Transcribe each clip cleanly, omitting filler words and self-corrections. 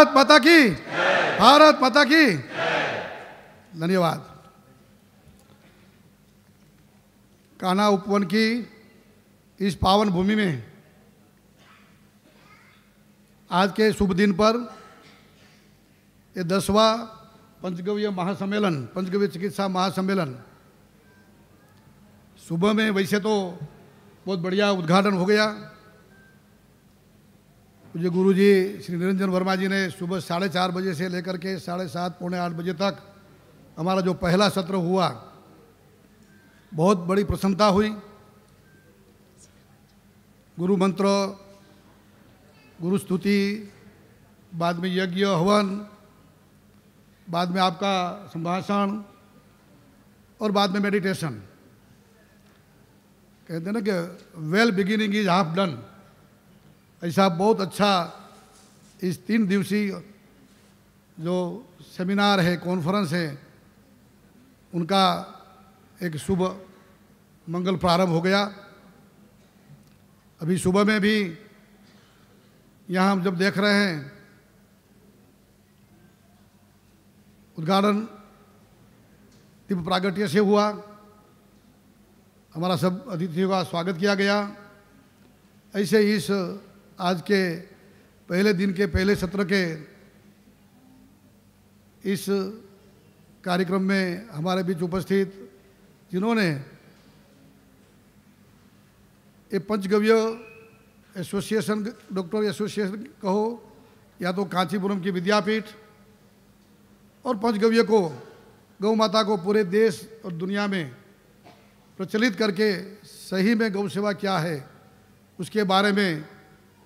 भारत माता की, भारत माता की धन्यवाद। कान्हा उपवन की इस पावन भूमि में आज के शुभ दिन पर ये 10वां पंचगव्य महासम्मेलन, पंचगव्य चिकित्सा महासम्मेलन, सुबह में वैसे तो बहुत बढ़िया उद्घाटन हो गया। मुझे गुरुजी श्री निरंजन वर्मा जी ने सुबह 4:30 बजे से लेकर के 7:30 पौने 8 बजे तक हमारा जो पहला सत्र हुआ, बहुत बड़ी प्रसन्नता हुई। गुरु मंत्र, गुरु स्तुति, बाद में यज्ञ हवन, बाद में आपका संभाषण और बाद में मेडिटेशन। कहते हैं ना कि well beginning is half done. ऐसा बहुत अच्छा इस 3 दिवसीय जो सेमिनार है, कॉन्फ्रेंस है, उनका एक शुभ मंगल प्रारंभ हो गया। अभी सुबह में भी यहाँ हम जब देख रहे हैं उद्घाटन दिव्य प्रागट्य से हुआ, हमारा सब अतिथियों का स्वागत किया गया। ऐसे इस आज के पहले दिन के पहले सत्र के इस कार्यक्रम में हमारे बीच उपस्थित जिन्होंने ये पंचगव्य एसोसिएशन, डॉक्टर एसोसिएशन कहो या तो कांचीपुरम की विद्यापीठ, और पंचगव्य को, गौ माता को पूरे देश और दुनिया में प्रचलित करके सही में गौ सेवा क्या है उसके बारे में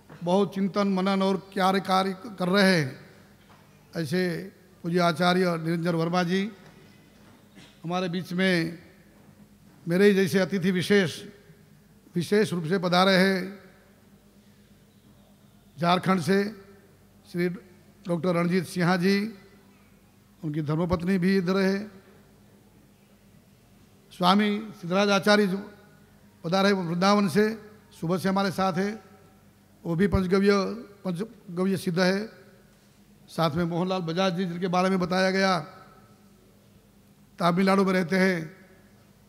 बहुत चिंतन मनन और कार्य कर रहे हैं। ऐसे पूज्य आचार्य निरंजन वर्मा जी हमारे बीच में मेरे ही जैसे अतिथि विशेष रूप से पधारे हैं। झारखंड से श्री डॉक्टर रणजीत सिन्हा जी, उनकी धर्मपत्नी भी इधर है। स्वामी सिद्धराज आचार्य जो पधारे वृंदावन से, सुबह से हमारे साथ है, वो भी पंचगव्य सिद्ध है। साथ में मोहनलाल बजाज जी जिनके बारे में बताया गया, तमिलनाडु में रहते हैं,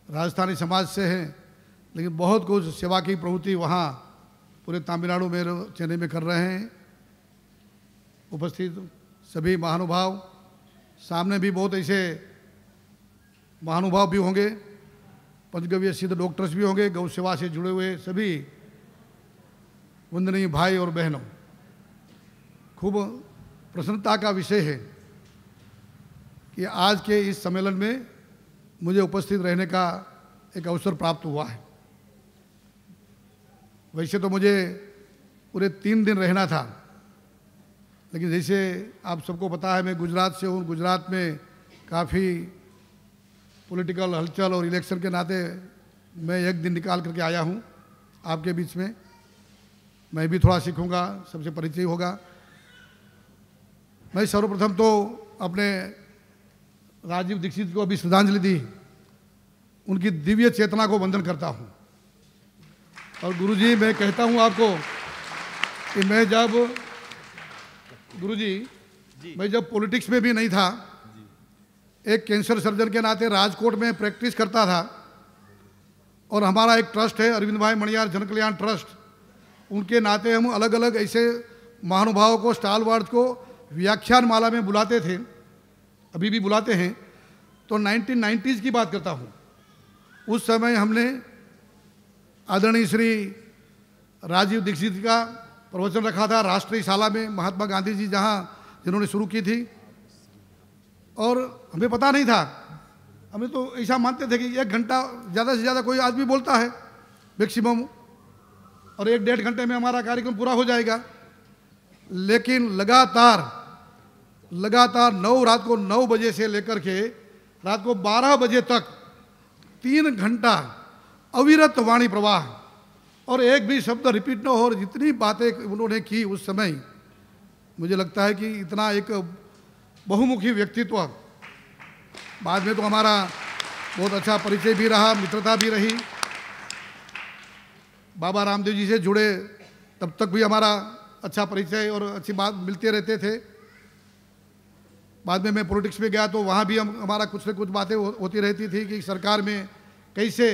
राजस्थानी समाज से हैं, लेकिन बहुत कुछ सेवा की प्रवृत्ति वहाँ पूरे तमिलनाडु में, चेन्नई में कर रहे हैं। उपस्थित सभी महानुभाव, सामने भी बहुत ऐसे महानुभाव भी होंगे, पंचगव्य सिद्ध डॉक्टर्स भी होंगे, गौ सेवा से जुड़े हुए सभी वंदनीय भाई और बहनों, खूब प्रसन्नता का विषय है कि आज के इस सम्मेलन में मुझे उपस्थित रहने का एक अवसर प्राप्त हुआ है। वैसे तो मुझे पूरे 3 दिन रहना था, लेकिन जैसे आप सबको पता है मैं गुजरात से हूँ। गुजरात में काफ़ी पॉलिटिकल हलचल और इलेक्शन के नाते मैं 1 दिन निकाल करके आया हूँ आपके बीच में। मैं भी थोड़ा सीखूँगा, सबसे परिचय होगा। मैं सर्वप्रथम तो अपने राजीव दीक्षित को अभी श्रद्धांजलि दी, उनकी दिव्य चेतना को वंदन करता हूँ। और गुरुजी, मैं कहता हूँ आपको कि मैं जब पॉलिटिक्स में भी नहीं था, एक कैंसर सर्जन के नाते राजकोट में प्रैक्टिस करता था, और हमारा एक ट्रस्ट है अरविंद भाई मणियार जन कल्याण ट्रस्ट, उनके नाते हम अलग अलग ऐसे महानुभावों को, स्टालवार्ड को व्याख्यान माला में बुलाते थे, अभी भी बुलाते हैं। तो 1990s की बात करता हूँ, उस समय हमने आदरणीय श्री राजीव दीक्षित का प्रवचन रखा था राष्ट्रीय शाला में, महात्मा गांधी जी जिन्होंने शुरू की थी। और हमें पता नहीं था, हमें तो ऐसा मानते थे कि 1 घंटा ज़्यादा से ज़्यादा कोई आदमी बोलता है मैक्सिमम, और 1-1.5 घंटे में हमारा कार्यक्रम पूरा हो जाएगा। लेकिन लगातार रात को 9 बजे से लेकर के रात को 12 बजे तक 3 घंटा अविरत वाणी प्रवाह, और एक भी शब्द रिपीट न हो, और जितनी बातें उन्होंने की उस समय, मुझे लगता है कि इतना एक बहुमुखी व्यक्तित्व। बाद में तो हमारा बहुत अच्छा परिचय भी रहा, मित्रता भी रही। बाबा रामदेव जी से जुड़े तब तक भी हमारा अच्छा परिचय और अच्छी बात मिलते रहते थे। बाद में मैं पॉलिटिक्स में गया तो वहाँ भी हमारा कुछ न कुछ बातें होती रहती थी कि सरकार में कैसे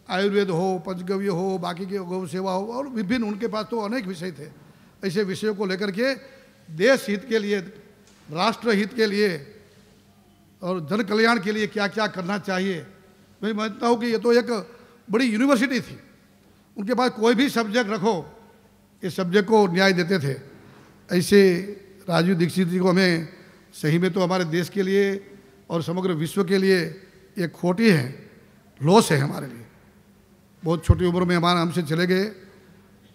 आयुर्वेद हो, पंचगव्य हो, बाकी की गौ सेवा हो, और विभिन्न उनके पास तो अनेक विषय थे। ऐसे विषयों को लेकर के देश हित के लिए, राष्ट्र हित के लिए और जन कल्याण के लिए क्या क्या करना चाहिए, मैं मानता हूँ कि ये तो एक बड़ी यूनिवर्सिटी थी। उनके पास कोई भी सब्जेक्ट रखो, इस सब्जेक्ट को न्याय देते थे। ऐसे राजीव दीक्षित जी को हमें सही में तो हमारे देश के लिए और समग्र विश्व के लिए एक खोटी है, लॉस है हमारे लिए। बहुत छोटी उम्र में हमसे चले गए,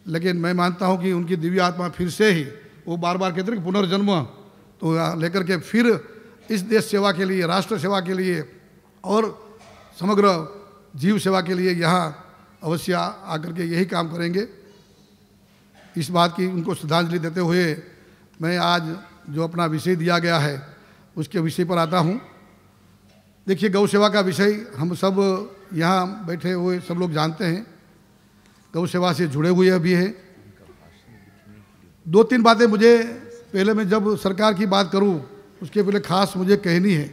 लेकिन मैं मानता हूं कि उनकी दिव्य आत्मा फिर से ही, वो बार बार कहते हैं कि पुनर्जन्म तो लेकर के फिर इस देश सेवा के लिए, राष्ट्र सेवा के लिए और समग्र जीव सेवा के लिए यहाँ अवश्य आकर के यही काम करेंगे। इस बात की उनको श्रद्धांजलि देते हुए मैं आज जो अपना विषय दिया गया है उसके विषय पर आता हूँ। देखिए, गौ सेवा का विषय हम सब यहाँ बैठे हुए सब लोग जानते हैं, गौ सेवा से जुड़े हुए भी हैं। दो तीन बातें मुझे पहले, मैं जब सरकार की बात करूँ उसके पहले खास मुझे कहनी है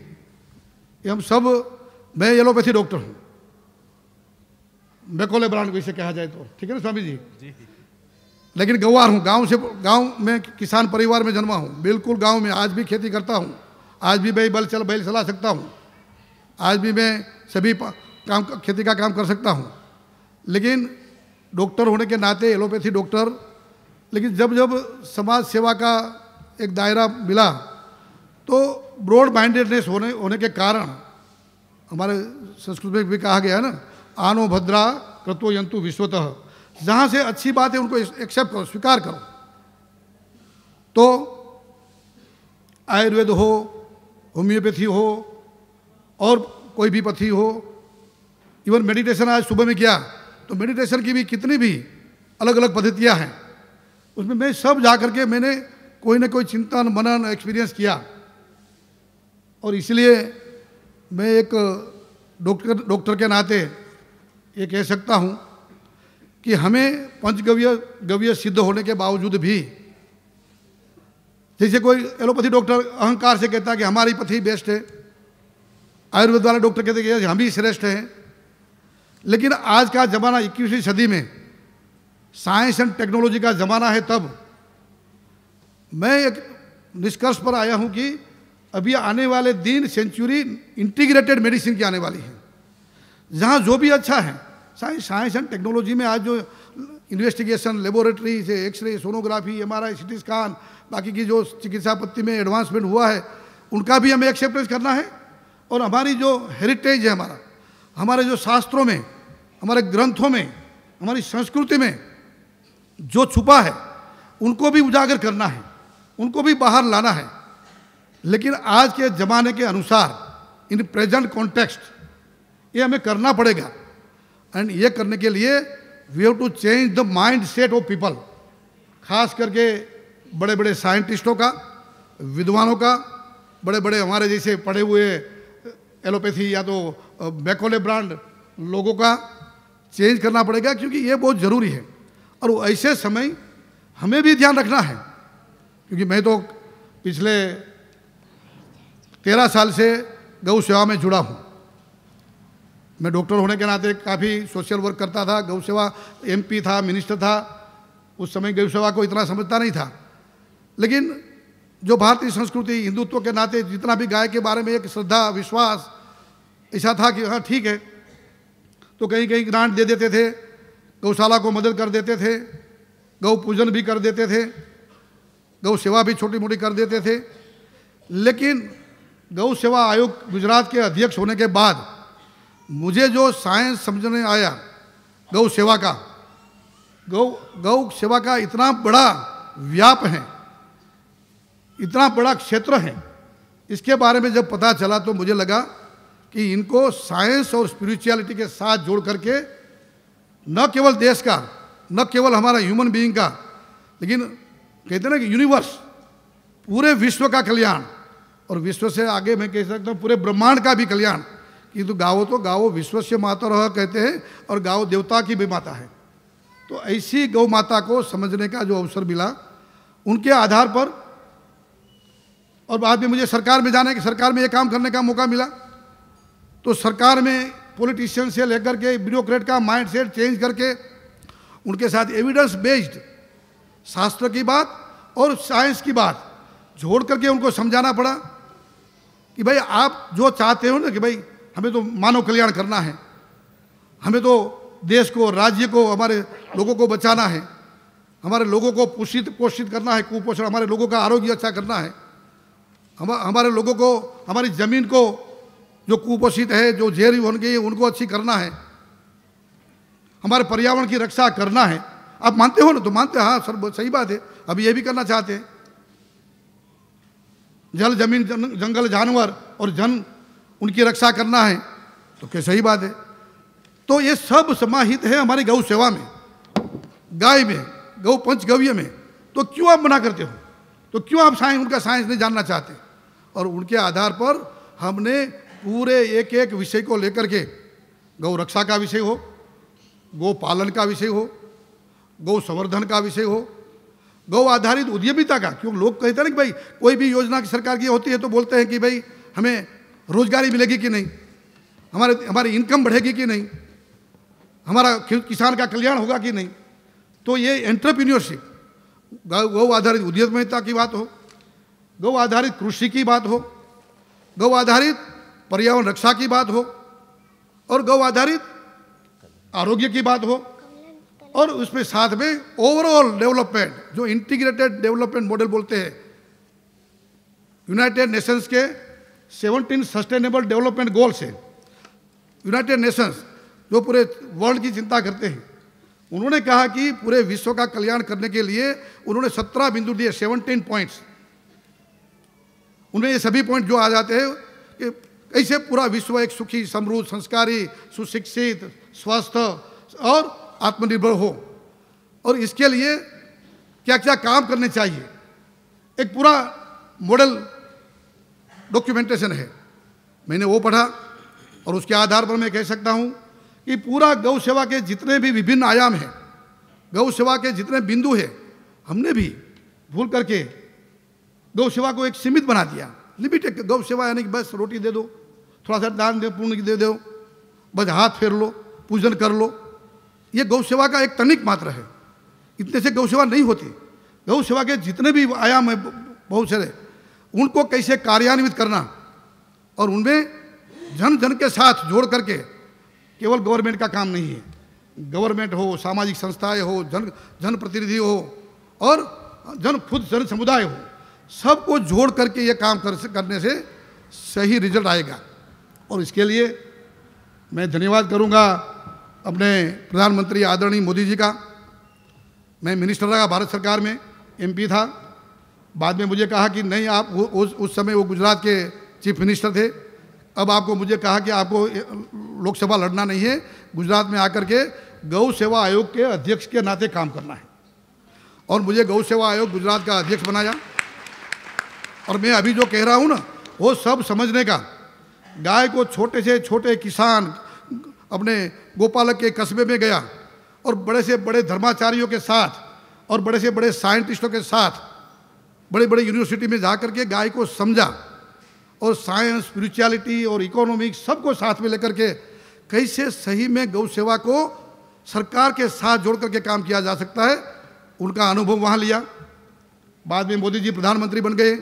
कि हम सब, मैं एलोपैथी डॉक्टर हूँ, मैकोले ब्रांड वैसे कहा जाए तो, ठीक है ना स्वामी जी? लेकिन गौवार हूँ, गांव में किसान परिवार में जन्मा हूँ, बिल्कुल गांव में। आज भी खेती करता हूँ, आज भी मैं बैल चला सकता हूँ, आज भी मैं सभी काम, खेती का काम कर सकता हूँ। लेकिन डॉक्टर होने के नाते एलोपैथी डॉक्टर, लेकिन जब जब समाज सेवा का एक दायरा मिला तो ब्रॉड माइंडेडनेस होने के कारण, हमारे संस्कृत में भी कहा गया है ना, आनो भद्रा कृतो यंतु विश्वतः, जहाँ से अच्छी बात है उनको एक्सेप्ट करो, स्वीकार करो। तो आयुर्वेद हो, होम्योपैथी हो और कोई भी पथी हो, इवन मेडिटेशन आज सुबह में किया तो मेडिटेशन की भी कितनी भी अलग अलग पद्धतियाँ हैं, उसमें मैं सब जा करके मैंने कोई ना कोई चिंतन मनन एक्सपीरियंस किया। और इसलिए मैं एक डॉक्टर के नाते ये कह सकता हूँ कि हमें पंचगव्य सिद्ध होने के बावजूद भी, जैसे कोई एलोपैथी डॉक्टर अहंकार से कहता है कि हमारी पथी बेस्ट है, आयुर्वेद वाले डॉक्टर कहते हैं कि हम ही श्रेष्ठ हैं। लेकिन आज का ज़माना 21वीं सदी में साइंस एंड टेक्नोलॉजी का ज़माना है, तब मैं एक निष्कर्ष पर आया हूं कि अभी आने वाले दिन सेंचुरी इंटीग्रेटेड मेडिसिन की आने वाली है, जहां जो भी अच्छा है साइंस एंड टेक्नोलॉजी में, आज जो इन्वेस्टिगेशन, लेबोरेटरी से x-ray, sonography, MRI, CT scan, बाकी की जो चिकित्सा पद्धति में एडवांसमेंट हुआ है उनका भी हमें एक्सेप्टेंस करना है। और हमारी जो हेरिटेज है, हमारे जो शास्त्रों में, हमारे ग्रंथों में, हमारी संस्कृति में जो छुपा है उनको भी उजागर करना है, उनको भी बाहर लाना है। लेकिन आज के ज़माने के अनुसार, इन प्रेजेंट कॉन्टेक्स्ट, ये हमें करना पड़ेगा। एंड ये करने के लिए we have to change the mind set of people, खास करके बड़े बड़े साइंटिस्टों का, विद्वानों का, बड़े बड़े हमारे जैसे पढ़े हुए एलोपैथी या तो मैकोले ब्रांड लोगों का चेंज करना पड़ेगा, क्योंकि ये बहुत ज़रूरी है। और ऐसे समय हमें भी ध्यान रखना है, क्योंकि मैं तो पिछले 13 साल से गौ सेवा में जुड़ा हूँ। मैं डॉक्टर होने के नाते काफ़ी सोशल वर्क करता था, गौ सेवा MP था, मिनिस्टर था, उस समय गौ सेवा को इतना समझता नहीं था। लेकिन जो भारतीय संस्कृति, हिंदुत्व के नाते जितना भी गाय के बारे में एक श्रद्धा, विश्वास ऐसा था कि हाँ ठीक है, तो कहीं कहीं ग्रांट दे देते थे, गौशाला को मदद कर देते थे, गौ पूजन भी कर देते थे, गौ सेवा भी छोटी मोटी कर देते थे। लेकिन गौ सेवा आयोग गुजरात के अध्यक्ष होने के बाद मुझे जो साइंस समझने आया गौ सेवा का इतना बड़ा व्याप है, इतना बड़ा क्षेत्र है, इसके बारे में जब पता चला तो मुझे लगा कि इनको साइंस और स्पिरिचुअलिटी के साथ जोड़ करके न केवल देश का, न केवल हमारा ह्यूमन बीइंग का, लेकिन कहते हैं ना कि यूनिवर्स, पूरे विश्व का कल्याण, और विश्व से आगे मैं कह सकता हूँ पूरे ब्रह्मांड का भी कल्याण। कि तो गावो विश्व से माता रह कहते हैं, और गावो देवता की भी माता है। तो ऐसी गौ माता को समझने का जो अवसर मिला, उनके आधार पर और बाद में मुझे सरकार में जाने की, सरकार में ये काम करने का मौका मिला, तो सरकार में पॉलिटिशियन से लेकर के ब्यूरोक्रेट का माइंडसेट चेंज करके उनके साथ एविडेंस बेस्ड शास्त्र की बात और साइंस की बात जोड़ करके उनको समझाना पड़ा कि भाई आप जो चाहते हो ना कि भाई हमें तो मानव कल्याण करना है, हमें तो देश को, राज्य को, हमारे लोगों को बचाना है, हमारे लोगों को पोषित करना है, कुपोषण, हमारे लोगों का आरोग्य अच्छा करना है, हमारे लोगों को, हमारी ज़मीन को जो कुपोषित है, जो जहरी बन गई है, उनको अच्छी करना है, हमारे पर्यावरण की रक्षा करना है। आप मानते हो ना? तो मानते, हाँ सर सही बात है, अभी ये भी करना चाहते हैं। जल, जमीन, जंगल, जानवर और जन, उनकी रक्षा करना है, तो क्या सही बात है। तो ये सब समाहित है हमारी गौ सेवा में, गाय में, गौ पंचगव्य में। तो क्यों आप मना करते हो? तो क्यों आप उनका साइंस नहीं जानना चाहते? और उनके आधार पर हमने पूरे एक एक विषय को लेकर के, गौ रक्षा का विषय हो, गौ पालन का विषय हो, गौ संवर्धन का विषय हो, गौ आधारित उद्यमिता का, क्यों लोग कहते हैं ना कि भाई कोई भी योजना की सरकार की होती है तो बोलते हैं कि भाई हमें रोजगारी मिलेगी कि नहीं, हमारी इनकम बढ़ेगी कि नहीं, हमारा किसान का कल्याण होगा कि नहीं। तो ये एंटरप्रेन्योरशिप, गौ आधारित उद्यमिता की बात हो, गौ आधारित कृषि की बात हो, गौ आधारित पर्यावरण रक्षा की बात हो, और गौ आधारित आरोग्य की बात हो, और उसमें साथ में ओवरऑल डेवलपमेंट, जो इंटीग्रेटेड डेवलपमेंट मॉडल बोलते हैं, यूनाइटेड नेशंस के 17 सस्टेनेबल डेवलपमेंट गोल्स है। यूनाइटेड नेशंस जो पूरे वर्ल्ड की चिंता करते हैं, उन्होंने कहा कि पूरे विश्व का कल्याण करने के लिए उन्होंने 17 बिंदु दिए, 17 पॉइंट्स। उनमें ये सभी पॉइंट जो आ जाते हैं कि कैसे पूरा विश्व एक सुखी, समृद्ध, संस्कारी, सुशिक्षित, स्वस्थ और आत्मनिर्भर हो, और इसके लिए क्या क्या काम करने चाहिए, एक पूरा मॉडल डॉक्यूमेंटेशन है। मैंने वो पढ़ा और उसके आधार पर मैं कह सकता हूँ कि पूरा गौ सेवा के जितने भी विभिन्न आयाम हैं, गौ सेवा के जितने बिंदु हैं, हमने भी भूल करके गौ सेवा को एक सीमित बना दिया, लिमिटेड गौ सेवा, यानी कि बस रोटी दे दो, थोड़ा सा दान दे, पुण्य दे दो, बस हाथ फेर लो, पूजन कर लो। ये गौ सेवा का एक तनिक मात्र है, इतने से गौ सेवा नहीं होती। गौ सेवा के जितने भी आयाम है बहुत सारे, उनको कैसे कार्यान्वित करना, और उनमें जन जन के साथ जोड़ करके, केवल गवर्नमेंट का काम नहीं है, गवर्नमेंट हो, सामाजिक संस्थाएं हो, जन प्रतिनिधि हो, और खुद जन समुदाय हो, सबको जोड़ करके ये काम करने से सही रिजल्ट आएगा। और इसके लिए मैं धन्यवाद करूंगा अपने प्रधानमंत्री आदरणीय मोदी जी का। मैं मिनिस्टर रहा भारत सरकार में, एमपी था, बाद में मुझे कहा कि नहीं, आप उस समय वो गुजरात के चीफ मिनिस्टर थे, अब आपको मुझे कहा कि आपको लोकसभा लड़ना नहीं है, गुजरात में आकर के गौ सेवा आयोग के अध्यक्ष के नाते काम करना है। और मुझे गौ सेवा आयोग गुजरात का अध्यक्ष बनाया। और मैं अभी जो कह रहा हूँ ना, वो सब समझने का, गाय को छोटे से छोटे किसान अपने गोपालक के कस्बे में गया और बड़े से बड़े धर्माचार्यों के साथ और बड़े से बड़े साइंटिस्टों के साथ बड़े बड़े यूनिवर्सिटी में जा करके गाय को समझा, और साइंस, स्पिरिचुअलिटी और इकोनॉमिक्स सबको साथ में लेकर के कैसे सही में गौ सेवा को सरकार के साथ जोड़ करके काम किया जा सकता है, उनका अनुभव वहाँ लिया। बाद में मोदी जी प्रधानमंत्री बन गए,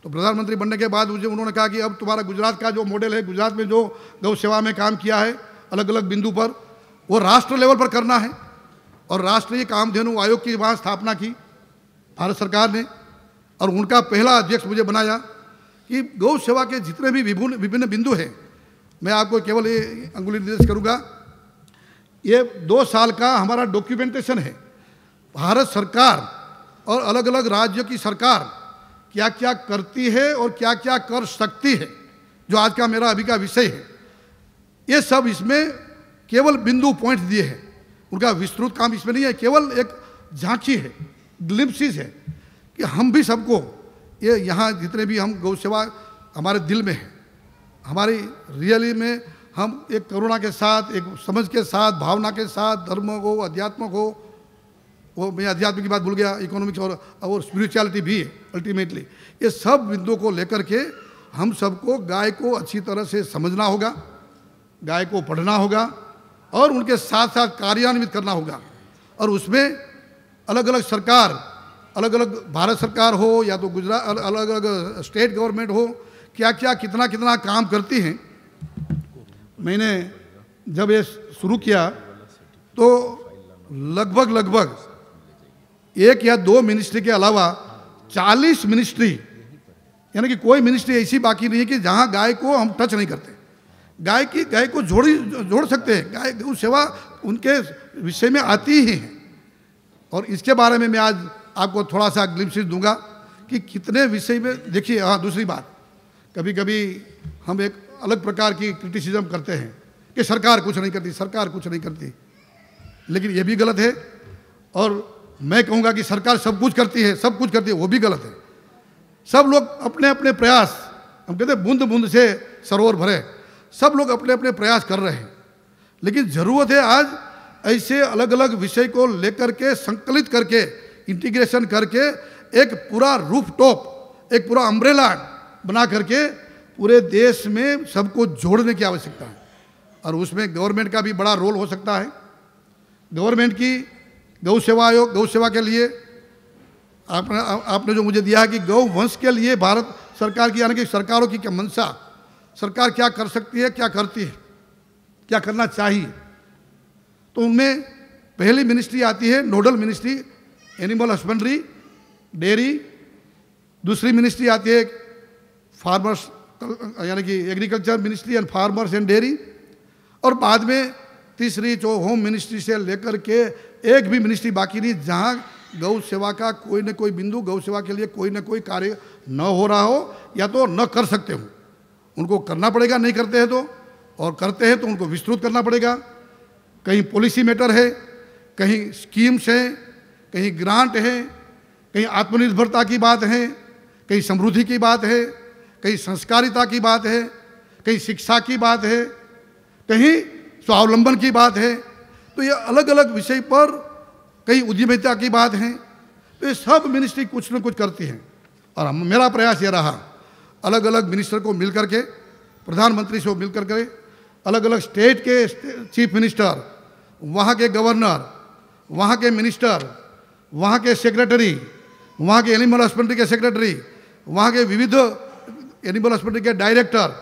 तो प्रधानमंत्री बनने के बाद मुझे उन्होंने कहा कि अब तुम्हारा गुजरात का जो मॉडल है, गुजरात में जो गौ सेवा में काम किया है अलग अलग बिंदु पर, वो राष्ट्र लेवल पर करना है। और राष्ट्रीय कामधेनु आयोग की वहाँ स्थापना की भारत सरकार ने, और उनका पहला अध्यक्ष मुझे बनाया कि गौ सेवा के जितने भी विभिन्न बिंदु हैं, मैं आपको केवल ये अंगुली निर्देश करूँगा। ये 2 साल का हमारा डॉक्यूमेंटेशन है, भारत सरकार और अलग अलग राज्यों की सरकार क्या क्या करती है और क्या क्या कर सकती है, जो आज का मेरा अभी का विषय है। ये सब इसमें केवल बिंदु पॉइंट दिए हैं, उनका विस्तृत काम इसमें नहीं है, केवल एक झांकी है, ग्लिम्पसिस है कि हम भी सबको ये यहाँ जितने भी हम गौ सेवा हमारे दिल में है, हमारी रियली में हम एक करुणा के साथ, एक समझ के साथ, भावना के साथ, धर्म हो, अध्यात्म हो, वो मैं अध्यात्म की बात भूल गया, इकोनॉमिक्स और स्पिरिचुअलिटी भी है अल्टीमेटली। ये सब बिंदुओं को लेकर के हम सबको गाय को अच्छी तरह से समझना होगा, गाय को पढ़ना होगा और उनके साथ साथ कार्यान्वित करना होगा। और उसमें अलग अलग सरकार, अलग अलग भारत सरकार हो या तो गुजरात अलग अलग स्टेट गवर्नमेंट हो, क्या क्या कितना कितना काम करती हैं। मैंने जब ये शुरू किया तो लगभग 1 या 2 मिनिस्ट्री के अलावा 40 मिनिस्ट्री, यानी कि कोई मिनिस्ट्री ऐसी बाकी नहीं है कि जहां गाय को हम टच नहीं करते। गाय को जोड़ सकते हैं, गाय गौ सेवा उनके विषय में आती ही है। और इसके बारे में मैं आज आपको थोड़ा सा ग्लिम्पस दूंगा कि कितने विषय में। देखिए, हाँ, दूसरी बात, कभी कभी हम एक अलग प्रकार की क्रिटिसिज्म करते हैं कि सरकार कुछ नहीं करती, सरकार कुछ नहीं करती, लेकिन ये भी गलत है। और मैं कहूँगा कि सरकार सब कुछ करती है, सब कुछ करती है, वो भी गलत है। सब लोग अपने अपने प्रयास, हम कहते हैं बूंद बूंद से सरोवर भरे, सब लोग अपने अपने प्रयास कर रहे हैं। लेकिन ज़रूरत है आज ऐसे अलग अलग विषय को लेकर के संकलित करके, इंटीग्रेशन करके एक पूरा रूफ टॉप, एक पूरा अम्ब्रेला बना करके पूरे देश में सबको जोड़ने की आवश्यकता है। और उसमें गवर्नमेंट का भी बड़ा रोल हो सकता है। गवर्नमेंट की गौ सेवा आयोग, गौ सेवा के लिए आपने जो मुझे दिया है कि गौ वंश के लिए भारत सरकार की, यानी कि सरकारों की क्या मंशा, सरकार क्या कर सकती है, क्या करती है, क्या करना चाहिए। तो उनमें पहली मिनिस्ट्री आती है nodal ministry, animal husbandry, dairy. दूसरी मिनिस्ट्री आती है फार्मर्स, यानी कि agriculture ministry and farmers and dairy. और बाद में तीसरी जो होम मिनिस्ट्री से लेकर के एक भी मिनिस्ट्री बाकी नहीं जहां गौ सेवा का कोई न कोई बिंदु, गौ सेवा के लिए कोई न कोई कार्य न हो रहा हो या तो न कर सकते हो। उनको करना पड़ेगा, नहीं करते हैं तो, और करते हैं तो उनको विस्तृत करना पड़ेगा। कहीं पॉलिसी मैटर है, कहीं स्कीम्स हैं, कहीं ग्रांट है, कहीं आत्मनिर्भरता की बात है, कहीं समृद्धि की बात है, कहीं संस्कारिता की बात है, कहीं शिक्षा की बात है, कहीं स्वावलंबन की बात है। तो ये अलग अलग विषय पर, कहीं उद्यमिता की बात है। तो ये सब मिनिस्ट्री कुछ न कुछ करती हैं। और मेरा प्रयास ये रहा, अलग अलग मिनिस्टर को मिल करके, प्रधानमंत्री से मिल करके, अलग अलग स्टेट के चीफ मिनिस्टर, वहाँ के गवर्नर, वहाँ के मिनिस्टर, वहाँ के सेक्रेटरी, वहाँ के एनिमल हस्बेंड्री के सेक्रेटरी, वहाँ के विविध एनिमल हस्बेंड्री के डायरेक्टर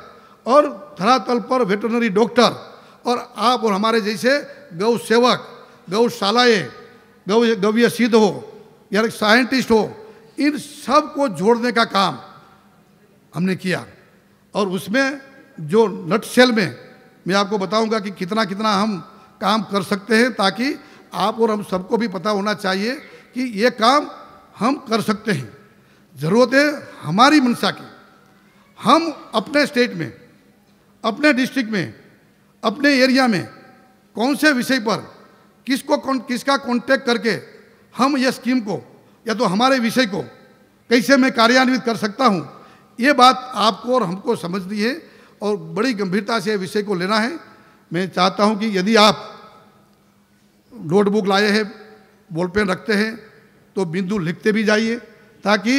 और धरातल पर वेटरनरी डॉक्टर और आप और हमारे जैसे गौ सेवक, गौशालाएँ, गौवीय सिद्ध हो या साइंटिस्ट हो, इन सब को जोड़ने का काम हमने किया। और उसमें जो नटशेल में मैं आपको बताऊंगा कि कितना कितना हम काम कर सकते हैं, ताकि आप और हम सबको भी पता होना चाहिए कि ये काम हम कर सकते हैं। ज़रूरत है हमारी मंशा की, हम अपने स्टेट में, अपने डिस्ट्रिक्ट में, अपने एरिया में कौन से विषय पर किसका कांटेक्ट करके हम ये स्कीम को या तो हमारे विषय को कैसे मैं कार्यान्वित कर सकता हूँ, ये बात आपको और हमको समझनी है और बड़ी गंभीरता से विषय को लेना है। मैं चाहता हूँ कि यदि आप नोटबुक लाए हैं, बॉल पेन रखते हैं, तो बिंदु लिखते भी जाइए ताकि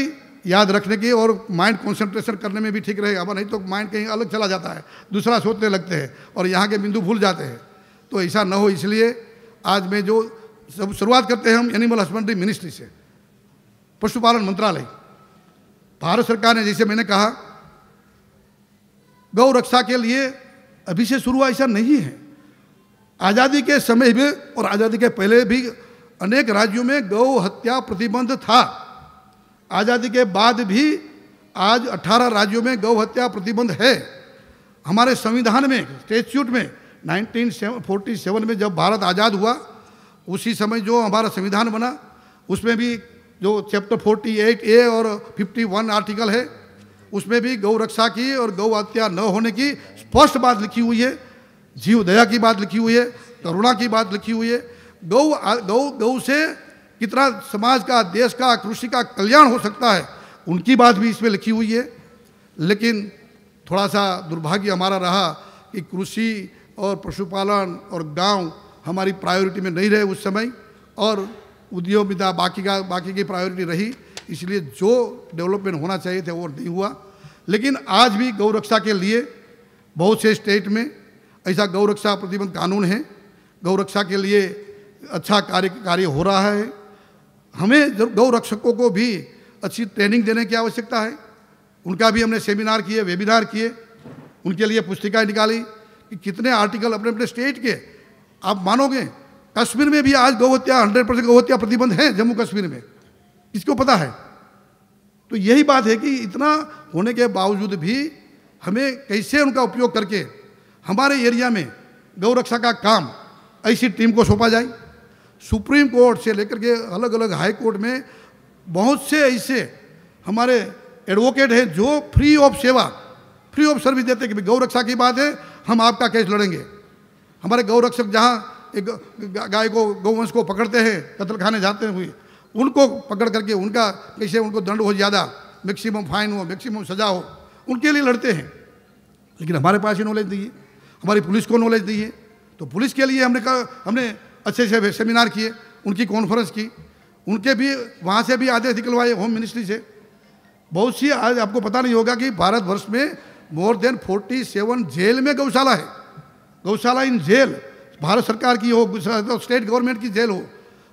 याद रखने की और माइंड कंसंट्रेशन करने में भी ठीक रहेगा। अब नहीं तो माइंड कहीं अलग चला जाता है, दूसरा सोचने लगते हैं और यहाँ के बिंदु भूल जाते हैं। तो ऐसा न हो, इसलिए आज मैं जो शुरुआत करते हैं हम एनिमल हस्बेंड्री मिनिस्ट्री से, पशुपालन मंत्रालय। भारत सरकार ने, जैसे मैंने कहा, गौ रक्षा के लिए अभी से शुरू ऐसा नहीं है। आज़ादी के समय में और आज़ादी के पहले भी अनेक राज्यों में गौ हत्या प्रतिबंध था। आज़ादी के बाद भी आज 18 राज्यों में गौ हत्या प्रतिबंध है। हमारे संविधान में, स्टैट्यूट में 1947 में जब भारत आज़ाद हुआ, उसी समय जो हमारा संविधान बना, उसमें भी जो चैप्टर 48A और 51 आर्टिकल है, उसमें भी गौ रक्षा की और गौ हत्या न होने की स्पष्ट बात लिखी हुई है। जीव दया की बात लिखी हुई है, करुणा की बात लिखी हुई है। गौ से कितना समाज का, देश का, कृषि का कल्याण हो सकता है, उनकी बात भी इसमें लिखी हुई है। लेकिन थोड़ा सा दुर्भाग्य हमारा रहा कि कृषि और पशुपालन और गांव हमारी प्रायोरिटी में नहीं रहे उस समय। और उद्यमिता बाकी की प्रायोरिटी रही, इसलिए जो डेवलपमेंट होना चाहिए था वो नहीं हुआ। लेकिन आज भी गौ रक्षा के लिए बहुत से स्टेट में ऐसा गौ रक्षा प्रतिबंध कानून है, गौ रक्षा के लिए अच्छा कार्य हो रहा है। हमें गौ रक्षकों को भी अच्छी ट्रेनिंग देने की आवश्यकता है। उनका भी हमने सेमिनार किए, वेबिनार किए, उनके लिए पुस्तिकाएं निकाली कि कितने आर्टिकल अपने अपने स्टेट के। आप मानोगे कश्मीर में भी आज गौ हत्या 100% गौ हत्या प्रतिबंध है, जम्मू कश्मीर में, किसको पता है? तो यही बात है कि इतना होने के बावजूद भी हमें कैसे उनका उपयोग करके हमारे एरिया में गौ रक्षा का काम ऐसी टीम को सौंपा जाए। सुप्रीम कोर्ट से लेकर के अलग अलग हाई कोर्ट में बहुत से ऐसे हमारे एडवोकेट हैं जो फ्री ऑफ सर्विस देते हैं कि गौ रक्षा की बात है, हम आपका केस लड़ेंगे। हमारे गौ रक्षक जहाँ एक गाय को, गौवंश को पकड़ते हैं, कत्लखाने जाते हुए, उनको पकड़ करके उनका कैसे उनको दंड हो, ज़्यादा मैक्सिमम फाइन हो, मैक्सिमम सजा हो, उनके लिए लड़ते हैं। लेकिन हमारे पास ही नॉलेज नहीं है, हमारी पुलिस को नॉलेज नहीं है। तो पुलिस के लिए हमने अच्छे से सेमिनार किए, उनकी कॉन्फ्रेंस की, उनके भी वहाँ से भी आदेश निकलवाए होम मिनिस्ट्री से। बहुत सी आज आपको पता नहीं होगा कि भारतवर्ष में मोर देन 47 जेल में गौशाला है। गौशाला इन जेल, भारत सरकार की हो, स्टेट गवर्नमेंट की जेल हो,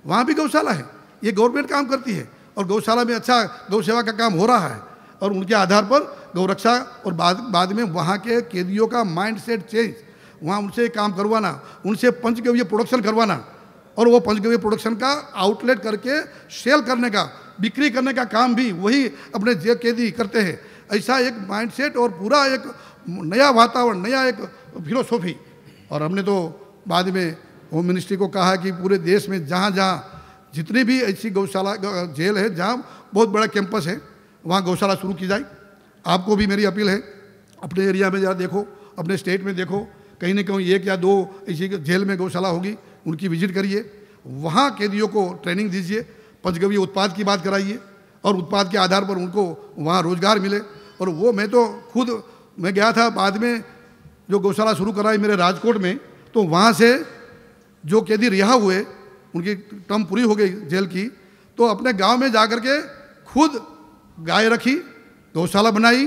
वहाँ भी गौशाला है। ये गवर्नमेंट काम करती है और गौशाला में अच्छा गौ सेवा का काम हो रहा है। और उनके आधार पर गौ रक्षा और बाद में वहाँ के कैदियों का माइंड सेट चेंज, वहाँ उनसे काम करवाना, उनसे पंचगव्य प्रोडक्शन करवाना और वो पंचगव्य प्रोडक्शन का आउटलेट करके सेल करने का, बिक्री करने का काम भी वही अपने जेल कैदी करते हैं। ऐसा एक माइंडसेट और पूरा एक नया वातावरण, नया एक फिलोसॉफी। और हमने तो बाद में होम मिनिस्ट्री को कहा कि पूरे देश में जहाँ जहाँ जितनी भी ऐसी गौशाला जेल है, जहाँ बहुत बड़ा कैंपस है, वहाँ गौशाला शुरू की जाए। आपको भी मेरी अपील है, अपने एरिया में ज़रा देखो, अपने स्टेट में देखो, कहीं ना कहीं 1 या 2 ऐसी जेल में गौशाला होगी, उनकी विजिट करिए, वहाँ कैदियों को ट्रेनिंग दीजिए, पंचगव्य उत्पाद की बात कराइए और उत्पाद के आधार पर उनको वहाँ रोजगार मिले। और वो मैं तो खुद मैं गया था बाद में, जो गौशाला शुरू कराई मेरे राजकोट में, तो वहाँ से जो कैदी रिहा हुए, उनकी टर्म पूरी हो गई जेल की, तो अपने गांव में जाकर के खुद गाय रखी, गौशाला बनाई,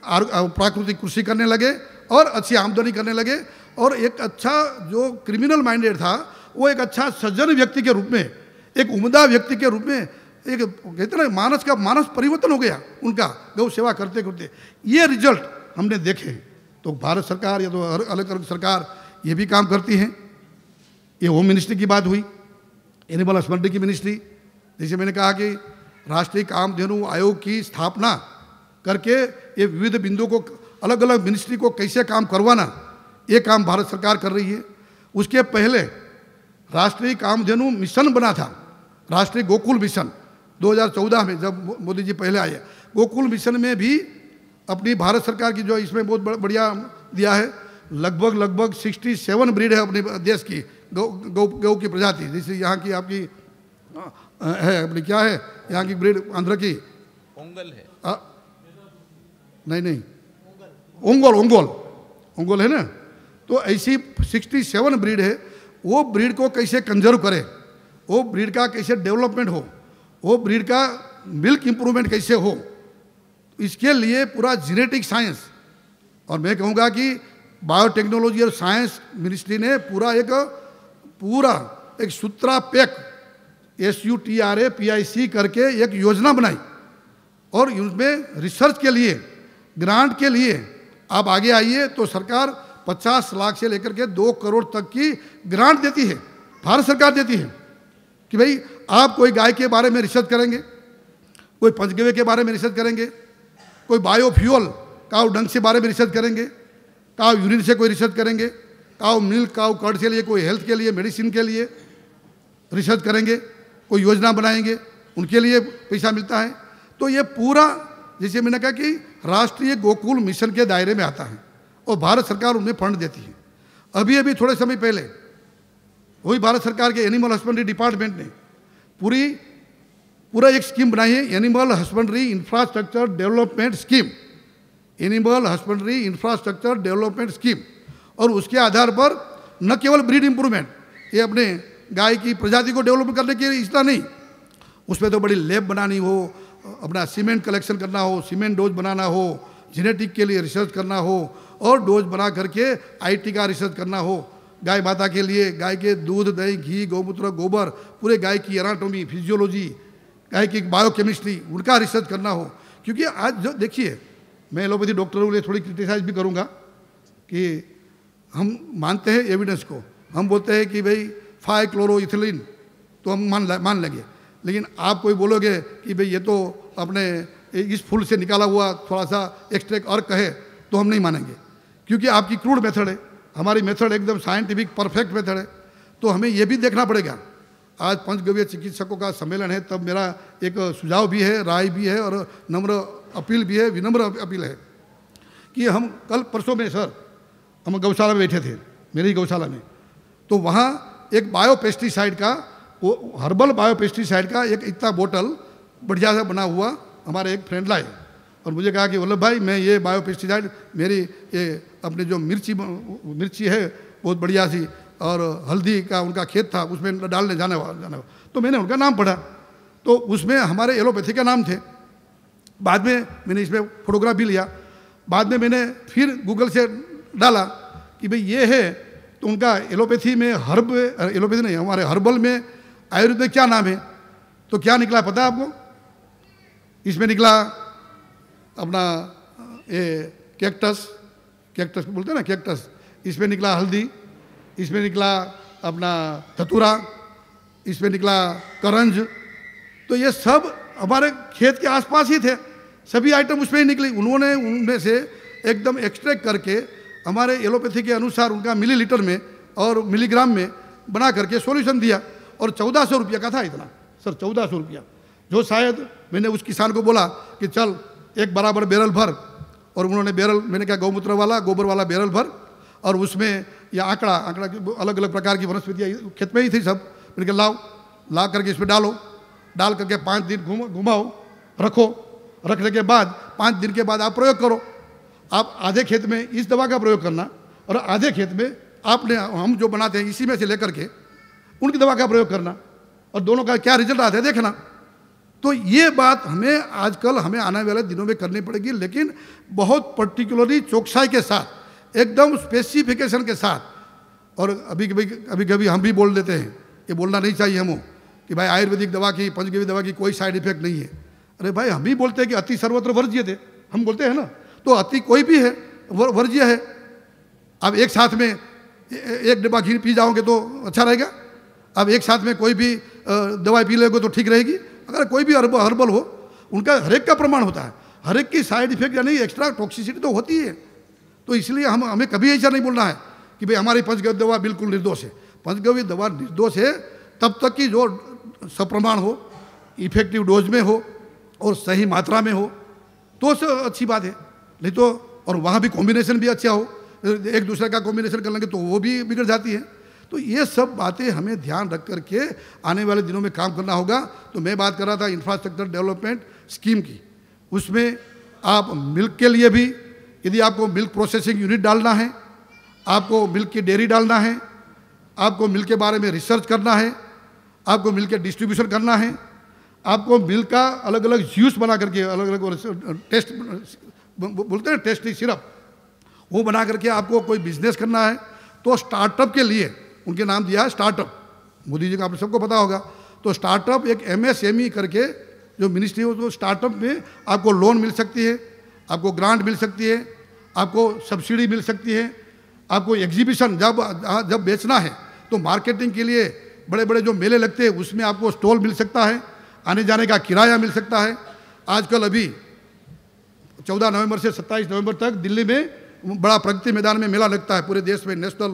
प्राकृतिक कृषि करने लगे और अच्छी आमदनी करने लगे। और एक अच्छा जो क्रिमिनल माइंडेड था, वो एक अच्छा सज्जन व्यक्ति के रूप में, एक उम्दा व्यक्ति के रूप में, एक कहते ना मानस परिवर्तन हो गया उनका गौ सेवा करते करते। ये रिजल्ट हमने देखे। तो भारत सरकार या तो अलग अलग सरकार ये भी काम करती हैं। ये होम मिनिस्ट्री की बात हुई, एनिमल हस्बेंड्री की मिनिस्ट्री, जैसे मैंने कहा कि राष्ट्रीय कामधेनु आयोग की स्थापना करके ये विविध बिंदुओं को, अलग अलग मिनिस्ट्री को कैसे काम करवाना, ये काम भारत सरकार कर रही है। उसके पहले राष्ट्रीय कामधेनु मिशन बना था, राष्ट्रीय गोकुल मिशन 2014 में, जब मोदी जी पहले आए। गोकुल मिशन में भी अपनी भारत सरकार की जो इसमें बहुत बढ़िया दिया है, लगभग 67 ब्रीड है अपने देश की गौ की प्रजाति। जैसे यहाँ की आपकी है अपनी क्या है यहाँ की ब्रीड, आंध्र की ओंगल है, नहीं ओंगोल है ना। तो ऐसी 67 ब्रीड है। वो ब्रीड को कैसे कंजर्व करें, वो ब्रीड का कैसे डेवलपमेंट हो, वो ब्रीड का मिल्क इम्प्रूवमेंट कैसे हो, इसके लिए पूरा जेनेटिक साइंस, और मैं कहूँगा कि बायोटेक्नोलॉजी और साइंस मिनिस्ट्री ने पूरा एक सूत्रा पैक SUTRAPIC करके एक योजना बनाई। और उसमें रिसर्च के लिए, ग्रांट के लिए आप आगे आइए तो सरकार 50 लाख से लेकर के 2 करोड़ तक की ग्रांट देती है, भारत सरकार देती है कि भाई आप कोई गाय के बारे में रिसर्च करेंगे, कोई पंचगव्य के बारे में रिसर्च करेंगे, कोई बायोफ्यूल काउ डंग से बारे में रिसर्च करेंगे, काउ यूरिन से कोई रिसर्च करेंगे, काउ मिल्क, काउ कर्ड के लिए, कोई हेल्थ के लिए, मेडिसिन के लिए रिसर्च करेंगे, कोई योजना बनाएंगे, उनके लिए पैसा मिलता है। तो ये पूरा, जैसे मैंने कहा कि राष्ट्रीय गोकुल मिशन के दायरे में आता है और भारत सरकार उनमें फंड देती है। अभी थोड़े समय पहले वही भारत सरकार के एनिमल हस्बेंड्री डिपार्टमेंट ने पूरा एक स्कीम बनाई है, animal husbandry infrastructure development scheme, animal husbandry infrastructure development scheme. और उसके आधार पर न केवल ब्रीड इंप्रूवमेंट, ये अपने गाय की प्रजाति को डेवलप करने के लिए इतना नहीं, उसमें तो बड़ी लैब बनानी हो, अपना सीमेंट कलेक्शन करना हो, सीमेंट डोज बनाना हो, जेनेटिक के लिए रिसर्च करना हो और डोज बना करके आईटी का रिसर्च करना हो, गाय माता के लिए गाय के दूध, दही, घी, गौमूत्र, गोबर, पूरे गाय की एनाटॉमी, फिजियोलॉजी, गाय की बायोकेमिस्ट्री, उनका रिसर्च करना हो। क्योंकि आज जो देखिए, मैं एलोपैथी डॉक्टरों के लिए थोड़ी क्रिटिसाइज भी करूँगा कि हम मानते हैं एविडेंस को, हम बोलते हैं कि भाई 5-क्लोरोइथिलीन तो हम मान लेंगे, लेकिन आप कोई बोलोगे कि भाई ये तो अपने इस फूल से निकाला हुआ थोड़ा सा एक्सट्रैक्ट और कहे तो हम नहीं मानेंगे, क्योंकि आपकी क्रूड मेथड है, हमारी मेथड एकदम साइंटिफिक परफेक्ट मेथड है। तो हमें ये भी देखना पड़ेगा। आज पंचगव्य चिकित्सकों का सम्मेलन है, तब मेरा एक सुझाव भी है, राय भी है और नम्र अपील भी है, विनम्र अपील है कि हम कल परसों में सर हम गौशाला में बैठे थे, मेरी गौशाला में, तो वहाँ एक बायोपेस्टिसाइड का, वो हर्बल बायोपेस्टिसाइड का एक इतना बोतल बढ़िया सा बना हुआ हमारे एक फ्रेंड लाए और मुझे कहा कि वल्लभ भाई, मैं ये बायोपेस्टिसाइड मेरी ये अपने जो मिर्ची है बहुत बढ़िया सी, और हल्दी का उनका खेत था उसमें डालने जाने वाला। तो मैंने उनका नाम पढ़ा तो उसमें हमारे एलोपैथी का नाम थे। बाद में मैंने इसमें फोटोग्राफ भी लिया, बाद में मैंने फिर गूगल से डाला कि भाई ये है, तो उनका एलोपैथी में एलोपैथी नहीं, हमारे हर्बल में आयुर्वेद में क्या नाम है, तो क्या निकला पता है आपको? इसमें निकला अपना ये कैक्टस बोलते हैं ना, कैक्टस, इसमें निकला हल्दी, इसमें निकला अपना धतूरा, इसमें निकला करंज। तो ये सब हमारे खेत के आसपास ही थे, सभी आइटम उसमें ही निकली। उन्होंने उनमें से एकदम एक्सट्रैक्ट करके हमारे एलोपैथी के अनुसार उनका मिलीलीटर में और मिलीग्राम में बना करके सॉल्यूशन दिया, और 1400 रुपया का था इतना सर, 1400 रुपया, जो शायद मैंने उस किसान को बोला कि चल एक बराबर बैरल भर, और उन्होंने बैरल, मैंने कहा गौमूत्र वाला, गोबर वाला बैरल भर, और उसमें यह आंकड़ा अलग अलग प्रकार की वनस्पतियाँ खेत में ही थी सब, मैंने कहा ला करके इसमें डाल करके 5 दिन घुमाओ, रखने के बाद 5 दिन के बाद आप प्रयोग करो। आप आधे खेत में इस दवा का प्रयोग करना और आधे खेत में आपने हम जो बनाते हैं इसी में से लेकर के उनकी दवा का प्रयोग करना, और दोनों का क्या रिजल्ट आता है देखना। तो ये बात हमें आजकल आने वाले दिनों में करनी पड़ेगी, लेकिन बहुत पर्टिकुलरली चौकसाई के साथ, एकदम स्पेसिफिकेशन के साथ। और अभी कभी हम भी बोल देते हैं, ये बोलना नहीं चाहिए हमको कि भाई आयुर्वेदिक दवा की, पंचगव्य दवा की कोई साइड इफेक्ट नहीं है। अरे भाई, हम भी बोलते हैं कि अति सर्वत्र वर्ज्य थे, हम बोलते हैं ना, तो अति कोई भी है वर्ज्य है। अब एक साथ में एक डिब्बा घी पी जाओगे तो अच्छा रहेगा, अब एक साथ में कोई भी दवाई पी लोगे तो ठीक रहेगी। अगर कोई भी हर्बल हो, उनका हरेक का प्रमाण होता है, हरेक की साइड इफेक्ट यानी एक्स्ट्रा टॉक्सिसिटी तो होती है। तो इसलिए हमें कभी ऐसा नहीं बोलना है कि भाई हमारी पंचगव्य दवा बिल्कुल निर्दोष है। पंचगव्य दवा निर्दोष है तब तक कि जो सप्रमाण हो, इफेक्टिव डोज में हो और सही मात्रा में हो, तो अच्छी बात है। नहीं तो, और वहाँ भी कॉम्बिनेशन भी अच्छा हो, एक दूसरे का कॉम्बिनेशन कर लेंगे तो वो भी बिगड़ जाती है। तो ये सब बातें हमें ध्यान रख करके आने वाले दिनों में काम करना होगा। तो मैं बात कर रहा था इंफ्रास्ट्रक्चर डेवलपमेंट स्कीम की, उसमें आप मिल्क के लिए भी, यदि आपको मिल्क प्रोसेसिंग यूनिट डालना है, आपको मिल्क की डेयरी डालना है, आपको मिल्क के बारे में रिसर्च करना है, आपको मिल्क के डिस्ट्रीब्यूशन करना है, आपको मिल्क का अलग अलग जूस बना करके, अलग अलग टेस्ट बोलते हैं टेस्टी सिरप, वो बना करके आपको कोई बिजनेस करना है, तो स्टार्टअप के लिए उनके नाम दिया है स्टार्टअप, मोदी जी का आप सबको पता होगा। तो स्टार्टअप एक MSME करके जो मिनिस्ट्री हो, तो स्टार्टअप में आपको लोन मिल सकती है, आपको ग्रांट मिल सकती है, आपको सब्सिडी मिल सकती है, आपको एग्जीबिशन जब बेचना है तो मार्केटिंग के लिए बड़े बड़े जो मेले लगते हैं उसमें आपको स्टॉल मिल सकता है, आने जाने का किराया मिल सकता है। आजकल अभी 14 नवंबर से 27 नवंबर तक दिल्ली में बड़ा प्रगति मैदान में मेला लगता है, पूरे देश में नेशनल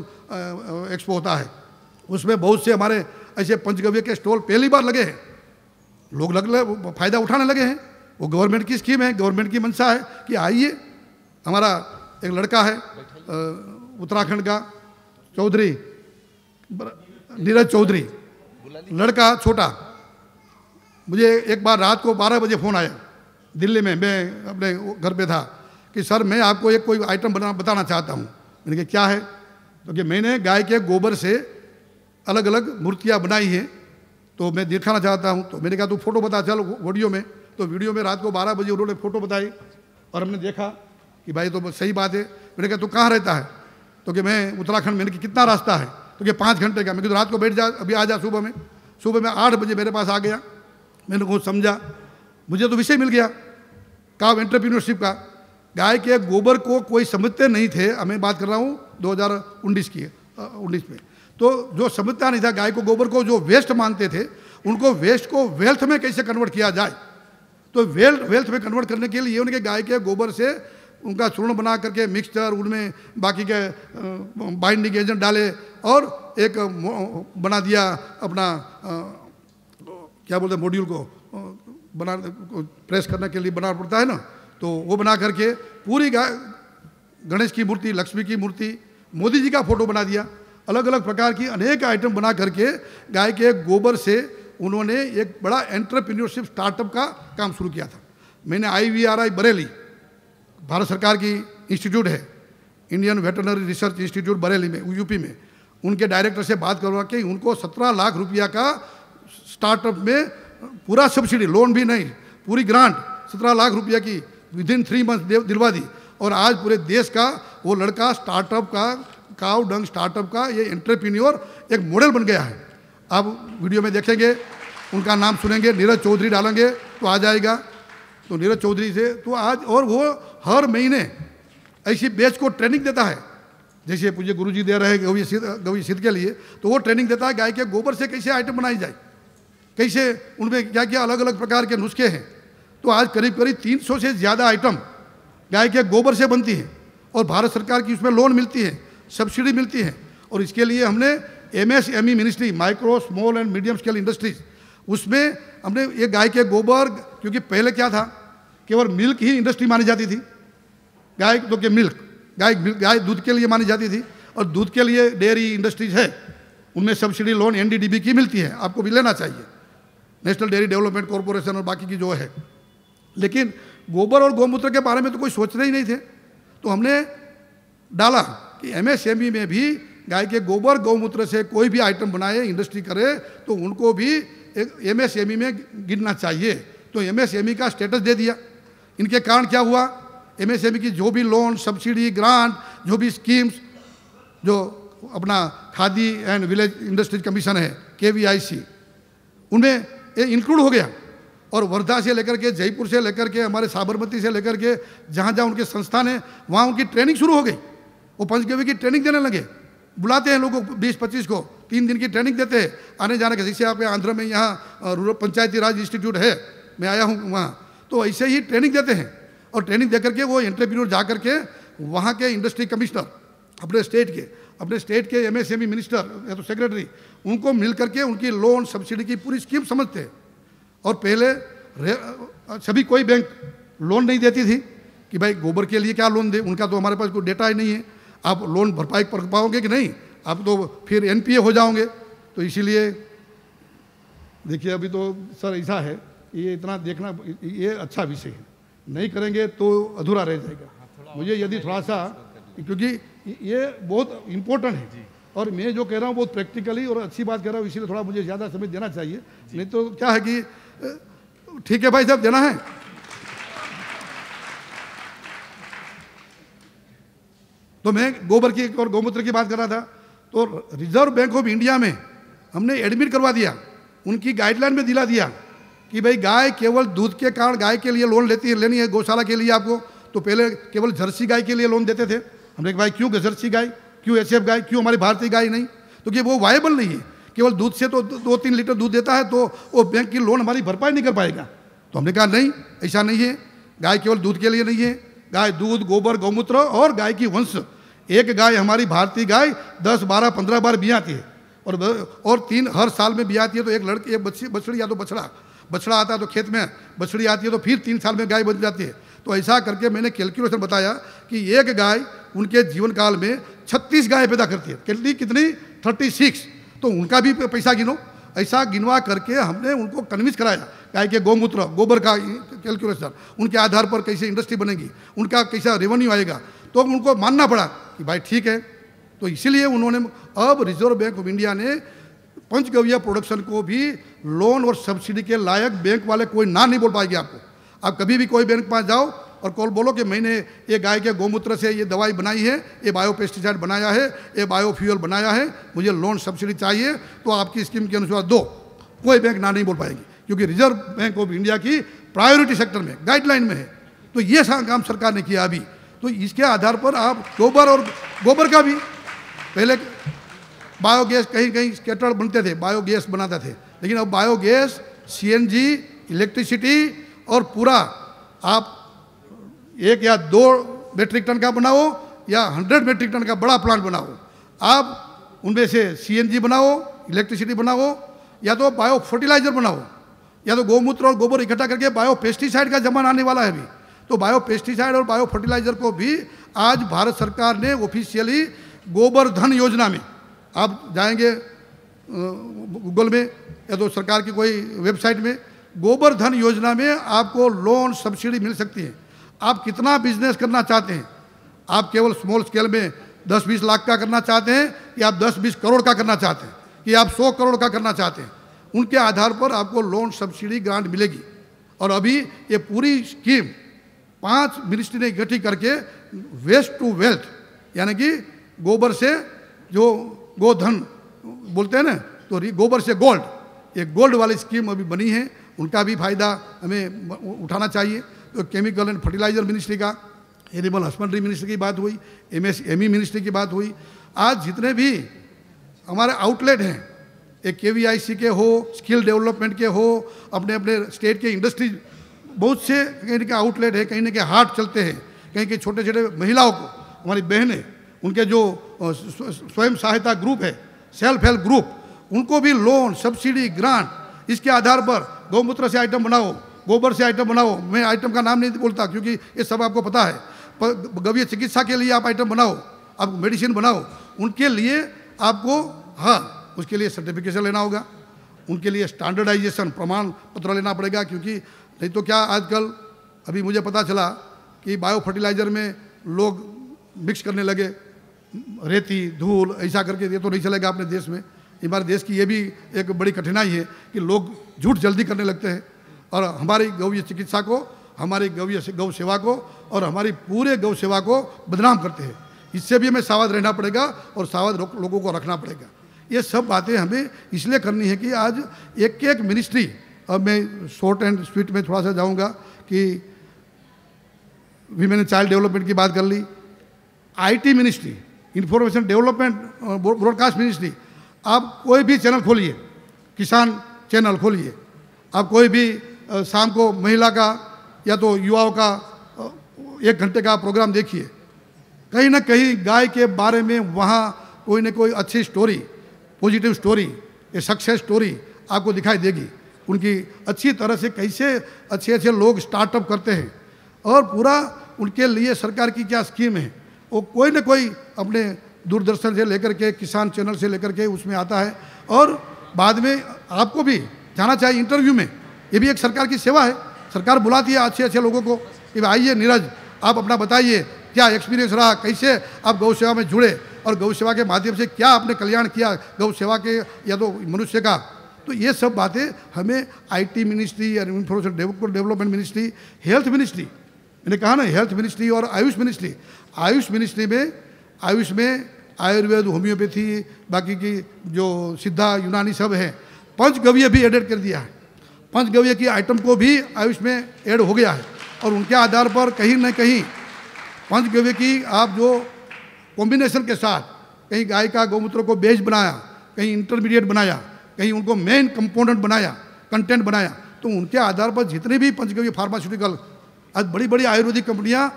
एक्सपो होता है, उसमें बहुत से हमारे ऐसे पंचगव्य के स्टॉल पहली बार लगे हैं, लोग फ़ायदा उठाने लगे हैं। वो गवर्नमेंट की स्कीम है, गवर्नमेंट की मंशा है कि आइए। हमारा एक लड़का है उत्तराखंड का, चौधरी नीरज चौधरी, लड़का छोटा, मुझे एक बार रात को 12 बजे फ़ोन आया दिल्ली में, मैं अपने घर पे था, कि सर मैं आपको एक कोई आइटम बताना चाहता हूँ। मैंने कहा क्या है? तो कि मैंने गाय के गोबर से अलग अलग मूर्तियाँ बनाई हैं, तो मैं दिखाना चाहता हूँ। तो मैंने कहा तू फोटो बता चल वीडियो में। तो वीडियो में रात को 12 बजे उन्होंने फ़ोटो बताई और हमने देखा कि भाई तो सही बात है। मैंने कहा तू कहाँ रहता है? तो कि मैं उत्तराखंड। मैंने कहा कितना रास्ता है? तो कि 5 घंटे का। मैं कहा रात को बैठ जा, अभी आ जा सुबह में 8 बजे मेरे पास आ गया। मैंने कुछ समझा, मुझे तो विषय मिल गया काव एंटरप्रेन्योरशिप का। गाय के गोबर को कोई समझते नहीं थे, मैं बात कर रहा हूँ 2019 की 19 में। तो जो समझता नहीं था गाय को गोबर को, जो वेस्ट मानते थे, उनको वेस्ट को वेल्थ में कैसे कन्वर्ट किया जाए। तो वेल्थ में कन्वर्ट करने के लिए उनके गाय के गोबर से उनका चूर्ण बना करके मिक्सचर, उनमें बाकी के बाइंडिंग एजेंट डाले और एक बना दिया अपना क्या बोलते हैं मॉड्यूल को बना प्रेस करने के लिए बनाना पड़ता है ना, तो वो बना करके पूरी गणेश की मूर्ति, लक्ष्मी की मूर्ति, मोदी जी का फोटो बना दिया। अलग अलग प्रकार की अनेक आइटम बना करके गाय के गोबर से उन्होंने एक बड़ा एंटरप्रेन्योरशिप स्टार्टअप का काम शुरू किया था। मैंने IVRI बरेली, भारत सरकार की इंस्टीट्यूट है, Indian veterinary research institute Bareilly में, यूपी में, उनके डायरेक्टर से बात करवा के उनको 17 लाख रुपया का स्टार्टअप में पूरा सब्सिडी, लोन भी नहीं, पूरी ग्रांट 17 लाख रुपया की विदिन 3 मंथ दिलवा दी। और आज पूरे देश का वो लड़का स्टार्टअप का, काव डंग स्टार्टअप का ये एंटरप्रेन्योर एक मॉडल बन गया है। आप वीडियो में देखेंगे, उनका नाम सुनेंगे, नीरज चौधरी डालेंगे तो आ जाएगा। तो नीरज चौधरी से तो आज, और वो हर महीने ऐसी बैच को ट्रेनिंग देता है, जैसे पूज्य गुरुजी दे रहे हैं गवी सिद्ध के लिए, तो वो ट्रेनिंग देता है गाय के गोबर से कैसे आइटम बनाई जाए, कैसे उनमें क्या क्या अलग अलग प्रकार के नुस्खे हैं। तो आज करीब करीब 300 से ज़्यादा आइटम गाय के गोबर से बनती है और भारत सरकार की उसमें लोन मिलती है, सब्सिडी मिलती है। और इसके लिए हमने MSME ministry, micro small and medium scale industries, उसमें हमने ये गाय के गोबर, क्योंकि पहले क्या था, केवल मिल्क ही इंडस्ट्री मानी जाती थी, गाय तो के मिल्क, गाय दूध के लिए मानी जाती थी, और दूध के लिए डेयरी इंडस्ट्रीज है, उनमें सब्सिडी लोन NDDB की मिलती है, आपको भी लेना चाहिए, नेशनल डेयरी डेवलपमेंट कॉरपोरेशन और बाकी की जो है। लेकिन गोबर और गौमूत्र के बारे में तो कोई सोचते ही नहीं थे। तो हमने डाला कि MSME में भी गाय के गोबर गौमूत्र से कोई भी आइटम बनाए, इंडस्ट्री करे, तो उनको भी एक MSME में गिनना चाहिए। तो MSME का स्टेटस दे दिया। इनके कारण क्या हुआ, MSME की जो भी लोन, सब्सिडी, ग्रांट, जो भी स्कीम्स, जो अपना khadi and village industries commission है KVIC, उनमें ये इंक्लूड हो गया। और वर्धा से लेकर के, जयपुर से लेकर के, हमारे साबरमती से लेकर के जहाँ जहाँ उनके संस्थान है, वहाँ उनकी ट्रेनिंग शुरू हो गई। वो पंचगव्य की ट्रेनिंग देने लगे, बुलाते हैं लोगों को 20-25 को, 3 दिन की ट्रेनिंग देते हैं आने जाने के। जैसे आप आंध्र में यहाँ रूरल पंचायती राज इंस्टीट्यूट है, मैं आया हूँ वहाँ, तो ऐसे ही ट्रेनिंग देते हैं। और ट्रेनिंग दे करके वो एंटरप्रेन्योर जा करके वहाँ के इंडस्ट्री कमिश्नर, अपने स्टेट के MSME मिनिस्टर या तो सेक्रेटरी, उनको मिल करके उनकी लोन सब्सिडी की पूरी स्कीम समझते हैं। और पहले सभी कोई बैंक लोन नहीं देती थी कि भाई गोबर के लिए क्या लोन दे, उनका तो हमारे पास कोई डेटा ही नहीं है, आप लोन भरपाई कर पाओगे कि नहीं, आप तो फिर NPA हो जाओगे। तो इसीलिए देखिए अभी तो सर ऐसा है, ये इतना देखना, ये अच्छा विषय है, नहीं करेंगे तो अधूरा रह जाएगा। मुझे यदि थोड़ा सा, क्योंकि ये बहुत इम्पोर्टेंट है और मैं जो कह रहा हूँ बहुत प्रैक्टिकली और अच्छी बात कह रहा हूँ, इसीलिए थोड़ा मुझे ज़्यादा समय देना चाहिए। नहीं तो क्या है कि ठीक है भाई साहब, देना है। तो मैं गोबर की और गौमूत्र की बात कर रहा था। तो रिजर्व बैंक ऑफ इंडिया में हमने एडमिट करवा दिया, उनकी गाइडलाइन में दिला दिया कि भाई गाय केवल दूध के कारण गाय के लिए लोन लेनी है, गौशाला के लिए आपको। तो पहले केवल जर्सी गाय के लिए लोन देते थे। हमने कहा भाई क्यों जर्सी गाय, क्यों SF गाय, क्यों हमारी भारतीय गाय नहीं, तो कि वो वायबल नहीं है, केवल दूध से तो 2-3 लीटर दूध देता है, तो वो बैंक की लोन हमारी भरपाई नहीं कर पाएगा। तो हमने कहा नहीं, ऐसा नहीं है, गाय केवल दूध के लिए नहीं है, गाय दूध, गोबर, गौमूत्र और गाय की वंश। एक गाय हमारी भारतीय गाय 10, 12, 15 बार बियाती है और 3 हर साल में बियाती है। तो एक लड़की, एक बछड़ी या तो बछड़ा आता है तो खेत में बछड़ी आती है, तो फिर 3 साल में गाय बन जाती है। तो ऐसा करके मैंने कैलकुलेशन बताया कि एक गाय उनके जीवन काल में 36 गाय पैदा करती है। कितनी 36। तो उनका भी पैसा गिनो। ऐसा गिनवा करके हमने उनको कन्विंस कराया, गाय के गौमूत्र, गोबर का कैलकुलेशन, उनके आधार पर कैसे इंडस्ट्री बनेगी, उनका कैसा रेवेन्यू आएगा। तो उनको मानना पड़ा कि भाई ठीक है। तो इसीलिए उन्होंने, अब रिजर्व बैंक ऑफ इंडिया ने पंचगव्य प्रोडक्शन को भी लोन और सब्सिडी के लायक बैंक वाले कोई ना नहीं बोल पाएंगे आपको। आप कभी भी कोई बैंक पास जाओ और कॉल बोलो कि मैंने ये गाय के गोमूत्र से ये दवाई बनाई है, ये बायो पेस्टिसाइड बनाया है, ये बायोफ्यूल बनाया है, मुझे लोन सब्सिडी चाहिए, तो आपकी स्कीम के अनुसार दो। कोई बैंक ना नहीं बोल पाएगी, क्योंकि रिजर्व बैंक ऑफ इंडिया की प्रायोरिटी सेक्टर में गाइडलाइन में है। तो ये काम सरकार ने किया अभी। तो इसके आधार पर आप गोबर का भी, पहले बायोगैस कहीं कहीं स्कैटर्ड बनते थे, बायोगैस बनाते थे, लेकिन अब बायोगैस, सीएनजी, इलेक्ट्रिसिटी और पूरा आप 1 या 2 मेट्रिक टन का बनाओ या 100 मेट्रिक टन का बड़ा प्लांट बनाओ, आप उनमें से सीएनजी बनाओ, इलेक्ट्रिसिटी बनाओ, या तो बायो फर्टिलाइजर बनाओ, या तो गोमूत्र और गोबर इकट्ठा करके बायो पेस्टिसाइड का जमाना आने वाला है अभी। तो बायो पेस्टिसाइड और बायो फर्टिलाइजर को भी आज भारत सरकार ने ऑफिशियली गोबर धन योजना में, आप जाएंगे गूगल में या तो सरकार की कोई वेबसाइट में, गोबर धन योजना में आपको लोन सब्सिडी मिल सकती है। आप कितना बिजनेस करना चाहते हैं, आप केवल स्मॉल स्केल में 10-20 लाख का करना चाहते हैं, कि आप 10-20 करोड़ का करना चाहते हैं, कि आप 100 करोड़ का करना चाहते हैं, उनके आधार पर आपको लोन सब्सिडी ग्रांट मिलेगी। और अभी ये पूरी स्कीम 5 मिनिस्ट्री ने इकट्ठी करके वेस्ट टू वेल्थ, यानी कि गोबर से जो गोधन बोलते हैं ना, तो गोबर से गोल्ड, ये गोल्ड वाली स्कीम अभी बनी है, उनका भी फायदा हमें उठाना चाहिए। तो केमिकल एंड फर्टिलाइजर मिनिस्ट्री का, एनिमल हस्बेंड्री मिनिस्ट्री की बात हुई, एमएसएमई मिनिस्ट्री की बात हुई। आज जितने भी हमारे आउटलेट हैं, एक केवीआईसी के हो, स्किल डेवलपमेंट के हो, अपने अपने स्टेट के इंडस्ट्रीज, बहुत से कहीं के आउटलेट है, कहीं के हाट चलते हैं, कहीं के छोटे छोटे महिलाओं को, हमारी बहनें, उनके जो स्वयं सहायता ग्रुप है, सेल्फ हेल्प ग्रुप, उनको भी लोन सब्सिडी ग्रांट, इसके आधार पर गौमूत्र से आइटम बनाओ, गोबर से आइटम बनाओ। मैं आइटम का नाम नहीं बोलता क्योंकि ये सब आपको पता है। गव्य चिकित्सा के लिए आप आइटम बनाओ, आप मेडिसिन बनाओ, उनके लिए आपको, हाँ, उसके लिए सर्टिफिकेशन लेना होगा, उनके लिए स्टैंडर्डाइजेशन प्रमाण पत्र लेना पड़ेगा। क्योंकि नहीं तो क्या, आजकल अभी मुझे पता चला कि बायो फर्टिलाइजर में लोग मिक्स करने लगे रेती, धूल, ऐसा करके। ये तो नहीं चलेगा अपने देश में। हमारे देश की ये भी एक बड़ी कठिनाई है कि लोग झूठ जल्दी करने लगते हैं और हमारी गौ चिकित्सा को, हमारी गौ सेवा को और हमारी पूरे गौ सेवा को बदनाम करते हैं। इससे भी हमें सावधान रहना पड़ेगा और सावधान लोगों को रखना पड़ेगा। ये सब बातें हमें इसलिए करनी है कि आज एक एक मिनिस्ट्री, अब मैं शॉर्ट एंड स्वीट में थोड़ा सा जाऊंगा कि वीमेन एंड चाइल्ड डेवलपमेंट की बात कर ली, IT ministry, information development broadcast ministry, आप कोई भी चैनल खोलिए, किसान चैनल खोलिए, आप कोई भी शाम को महिला का या तो युवाओं का 1 घंटे का प्रोग्राम देखिए, कहीं ना कहीं गाय के बारे में वहाँ कोई ना कोई अच्छी स्टोरी, पॉजिटिव स्टोरी, ये सक्सेस स्टोरी आपको दिखाई देगी। उनकी अच्छी तरह से कैसे अच्छे अच्छे लोग स्टार्टअप करते हैं और पूरा उनके लिए सरकार की क्या स्कीम है, वो कोई ना कोई अपने दूरदर्शन से लेकर के, किसान चैनल से लेकर के उसमें आता है। और बाद में आपको भी जाना चाहिए इंटरव्यू में, ये भी एक सरकार की सेवा है। सरकार बुलाती है अच्छे अच्छे लोगों को कि आइए नीरज, आप अपना बताइए क्या एक्सपीरियंस रहा, कैसे आप गौ सेवा में जुड़े और गौ सेवा के माध्यम से क्या आपने कल्याण किया गौ सेवा के या तो मनुष्य का। तो ये सब बातें हमें आईटी मिनिस्ट्री और information development ministry, health ministry, मैंने कहा ना हेल्थ मिनिस्ट्री और आयुष मिनिस्ट्री, आयुष मिनिस्ट्री में, आयुष में आयुर्वेद, होम्योपैथी, बाकी की जो सिद्धा, यूनानी सब है, पंचगव्य भी एडेड कर दिया है। पंचगव्य की आइटम को भी आयुष में ऐड हो गया है और उनके आधार पर कहीं न कहीं पंचगव्य की आप जो कॉम्बिनेशन के साथ कहीं गाय का गौमूत्र को बेस बनाया, कहीं इंटरमीडिएट बनाया, कहीं उनको मेन कंपोनेंट बनाया, कंटेंट बनाया, तो उनके आधार पर जितने भी पंचगव्य फार्मास्यूटिकल, आज बड़ी बड़ी आयुर्वेदिक कंपनियां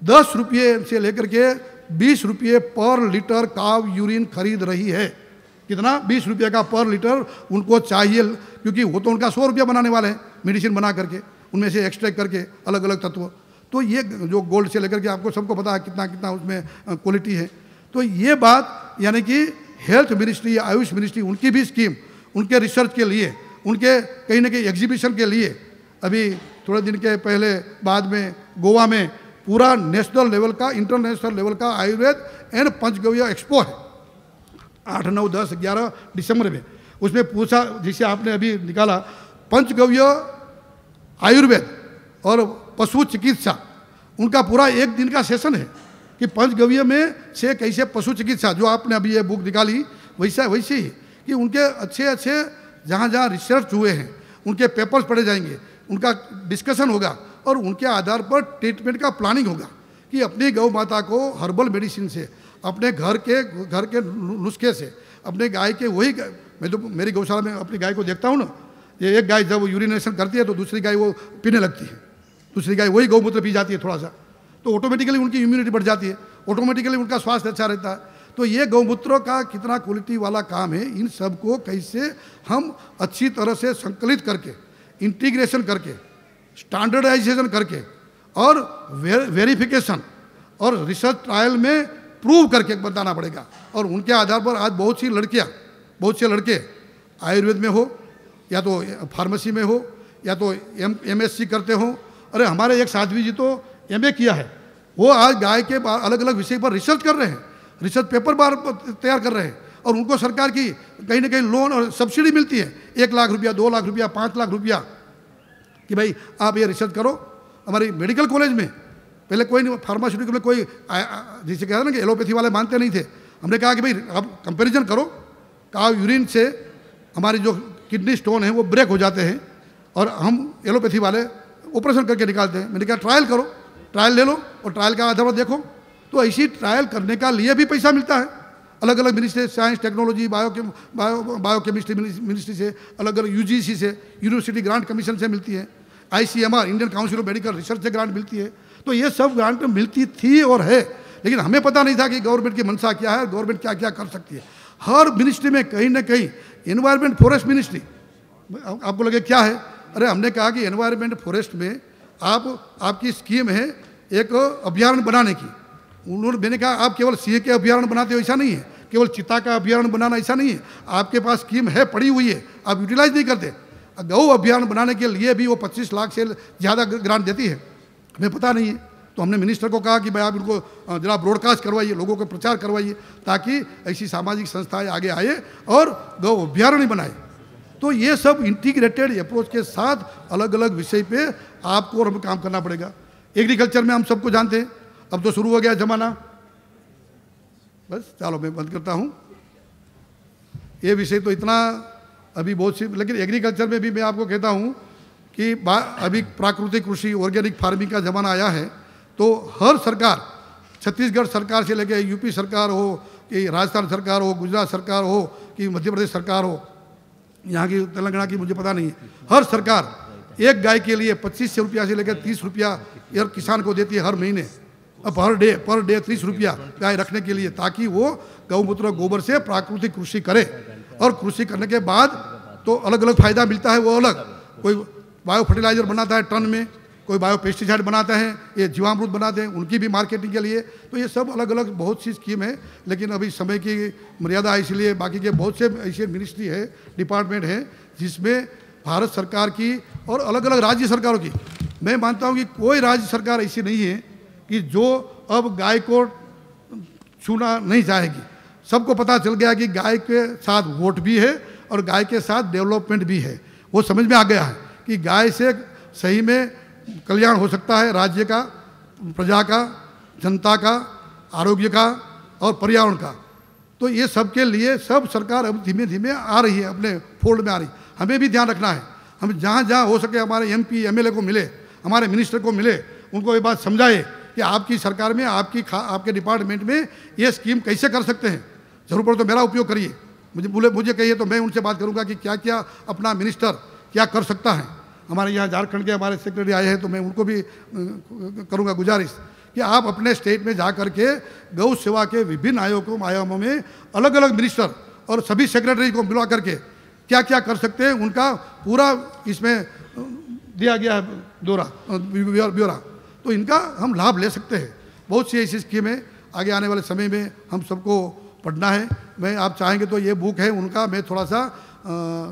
10 रुपये से लेकर के 20 रुपये पर लीटर काव यूरिन खरीद रही है। कितना? 20 रुपये का पर लीटर उनको चाहिए, क्योंकि वो तो उनका 100 रुपया बनाने वाले हैं मेडिसिन बना करके, उनमें से एक्सट्रैक्ट करके अलग अलग तत्व। तो ये जो गोल्ड से लेकर के आपको सबको पता है कितना कितना उसमें क्वालिटी है। तो ये बात यानी कि हेल्थ मिनिस्ट्री, आयुष मिनिस्ट्री, उनकी भी स्कीम, उनके रिसर्च के लिए, उनके कहीं ना कहीं एग्जीबिशन के लिए, अभी थोड़े दिन के पहले बाद में गोवा में पूरा नेशनल लेवल का, इंटरनेशनल लेवल का आयुर्वेद एंड पंचगव्य एक्सपो है 8, 9, 10, 11 दिसंबर में। उसमें पूछा, जिसे आपने अभी निकाला, पंचगव्य आयुर्वेद और पशु चिकित्सा, उनका पूरा एक दिन का सेशन है कि पंचगव्य में से कैसे पशु चिकित्सा, जो आपने अभी ये बुक निकाली वैसे ही कि उनके अच्छे अच्छे जहाँ जहाँ रिसर्च हुए हैं उनके पेपर्स पढ़े जाएंगे, उनका डिस्कशन होगा और उनके आधार पर ट्रीटमेंट का प्लानिंग होगा कि अपनी गौ माता को हर्बल मेडिसिन से, अपने घर के नुस्खे से, अपने गाय के वही, मैं तो मेरी गौशाला में अपनी गाय को देखता हूँ ना, ये एक गाय जब यूरिनेशन करती है तो दूसरी गाय वो पीने लगती है, दूसरी गाय वही गौमूत्र पी जाती है थोड़ा सा, तो ऑटोमेटिकली उनकी इम्यूनिटी बढ़ जाती है, ऑटोमेटिकली उनका स्वास्थ्य अच्छा रहता है। तो ये गौमूत्रों का कितना क्वालिटी वाला काम है, इन सब को कैसे हम अच्छी तरह से संकलित करके, इंटीग्रेशन करके, स्टैंडर्डाइजेशन करके और वेरिफिकेशन और रिसर्च ट्रायल में प्रूव करके बताना पड़ेगा। और उनके आधार पर आज बहुत से लड़के आयुर्वेद में हो या तो फार्मेसी में हो या तो MSc करते हो। अरे हमारे एक साध्वी जी तो MA किया है, वो आज गाय के अलग अलग विषय पर रिसर्च कर रहे हैं, रिसर्च पेपर बार तैयार कर रहे हैं और उनको सरकार की कहीं ना कहीं लोन और सब्सिडी मिलती है, 1 लाख रुपया, 2 लाख रुपया, 5 लाख रुपया कि भाई आप ये रिसर्च करो। हमारी मेडिकल कॉलेज में पहले कोई नहीं, फार्मास्यूटिकल में कोई, जिसे कहते हैं ना कि एलोपैथी वाले मानते नहीं थे, हमने कहा कि भाई आप कंपैरिजन करो, काव यूरिन से हमारी जो किडनी स्टोन है वो ब्रेक हो जाते हैं और हम एलोपैथी वाले ऑपरेशन करके निकालते हैं। मैंने कहा ट्रायल करो, ट्रायल ले लो और ट्रायल का आधार पर देखो। तो ऐसी ट्रायल करने का लिए भी पैसा मिलता है, अलग अलग ministry, science technology, biochemistry ministry से, अलग अलग UGC से, यूनिवर्सिटी ग्रांट कमीशन से मिलती है, ICMR Indian council of medical research से ग्रांट मिलती है। तो ये सब ग्रांट मिलती थी और है, लेकिन हमें पता नहीं था कि गवर्नमेंट की मंशा क्या है, गवर्नमेंट क्या क्या कर सकती है। हर मिनिस्ट्री में कहीं ना कहीं, एनवायरमेंट फॉरेस्ट मिनिस्ट्री आपको लगे क्या है, अरे हमने कहा कि एनवायरमेंट फॉरेस्ट में आपकी स्कीम है एक अभ्यारण्य बनाने की। मैंने कहा आप केवल सिंह के अभ्यारण्य बनाते हो ऐसा नहीं है, केवल चिता का अभ्यारण्य बनाना ऐसा नहीं है, आपके पास स्कीम है, पड़ी हुई है, आप यूटिलाइज नहीं करते। गौ अभ्यारण्य बनाने के लिए भी वो 25 लाख से ज़्यादा ग्रांट देती है, हमें पता नहीं है। तो हमने मिनिस्टर को कहा कि भाई आप इनको जरा ब्रॉडकास्ट करवाइए, लोगों को प्रचार करवाइए, ताकि ऐसी सामाजिक संस्थाएं आगे आए और गौ अभ्यारण्य बनाए। तो ये सब इंटीग्रेटेड अप्रोच के साथ अलग अलग विषय पे आपको और हमें काम करना पड़ेगा। एग्रीकल्चर में हम सबको जानते हैं, अब तो शुरू हो गया जमाना, बस चलो मैं बंद करता हूँ। ये विषय तो इतना अभी बहुत सी, लेकिन एग्रीकल्चर में भी मैं आपको कहता हूँ कि अभी प्राकृतिक कृषि, ऑर्गेनिक फार्मिंग का जमाना आया है। तो हर सरकार, छत्तीसगढ़ सरकार से लेकर UP सरकार हो कि राजस्थान सरकार हो, गुजरात सरकार हो कि मध्य प्रदेश सरकार हो, यहाँ की तेलंगाना की मुझे पता नहीं है, हर सरकार एक गाय के लिए 25 रुपया से लेकर 30 रुपया यार किसान को देती है हर महीने, पर डे 30 रुपया गाय रखने के लिए, ताकि वो गौमूत्र गोबर से प्राकृतिक कृषि करे। और कृषि करने के बाद तो अलग अलग फायदा मिलता है, वो अलग, कोई बायो फर्टिलाइजर बनाता है टन में, कोई बायो पेस्टिसाइड बनाते हैं, ये जीवामृत बनाते हैं, उनकी भी मार्केटिंग के लिए। तो ये सब अलग अलग बहुत सी स्कीम है, लेकिन अभी समय की मर्यादा है, इसलिए बाकी के बहुत से ऐसे मिनिस्ट्री है, डिपार्टमेंट है, जिसमें भारत सरकार की और अलग अलग राज्य सरकारों की, मैं मानता हूँ कि कोई राज्य सरकार ऐसी नहीं है कि जो अब गाय को छूना नहीं चाहेगी। सबको पता चल गया कि गाय के साथ वोट भी है और गाय के साथ डेवलपमेंट भी है। वो समझ में आ गया है कि गाय से सही में कल्याण हो सकता है, राज्य का, प्रजा का, जनता का, आरोग्य का और पर्यावरण का। तो ये सब के लिए सब सरकार अब धीमे धीमे आ रही है, अपने फोल्ड में आ रही है। हमें भी ध्यान रखना है, हम जहाँ जहाँ हो सके हमारे MP MLA को मिले, हमारे मिनिस्टर को मिले, उनको ये बात समझाए कि आपकी सरकार में, आपके डिपार्टमेंट में ये स्कीम कैसे कर सकते हैं। जरूर पड़े तो मेरा उपयोग करिए, मुझे कहिए तो मैं उनसे बात करूँगा कि क्या क्या अपना मिनिस्टर क्या कर सकता है। हमारे यहाँ झारखंड के हमारे सेक्रेटरी आए हैं, तो मैं उनको भी करूँगा गुजारिश कि आप अपने स्टेट में जा करके गौ सेवा के विभिन्न आयामों में अलग अलग मिनिस्टर और सभी सेक्रेटरी को मिला करके क्या क्या कर सकते हैं, उनका पूरा इसमें दिया गया है ब्यौरा। तो इनका हम लाभ ले सकते हैं। बहुत सी ऐसी स्कीमें आगे आने वाले समय में हम सबको पढ़ना है। मैं आप चाहेंगे तो ये बुक है उनका, मैं थोड़ा सा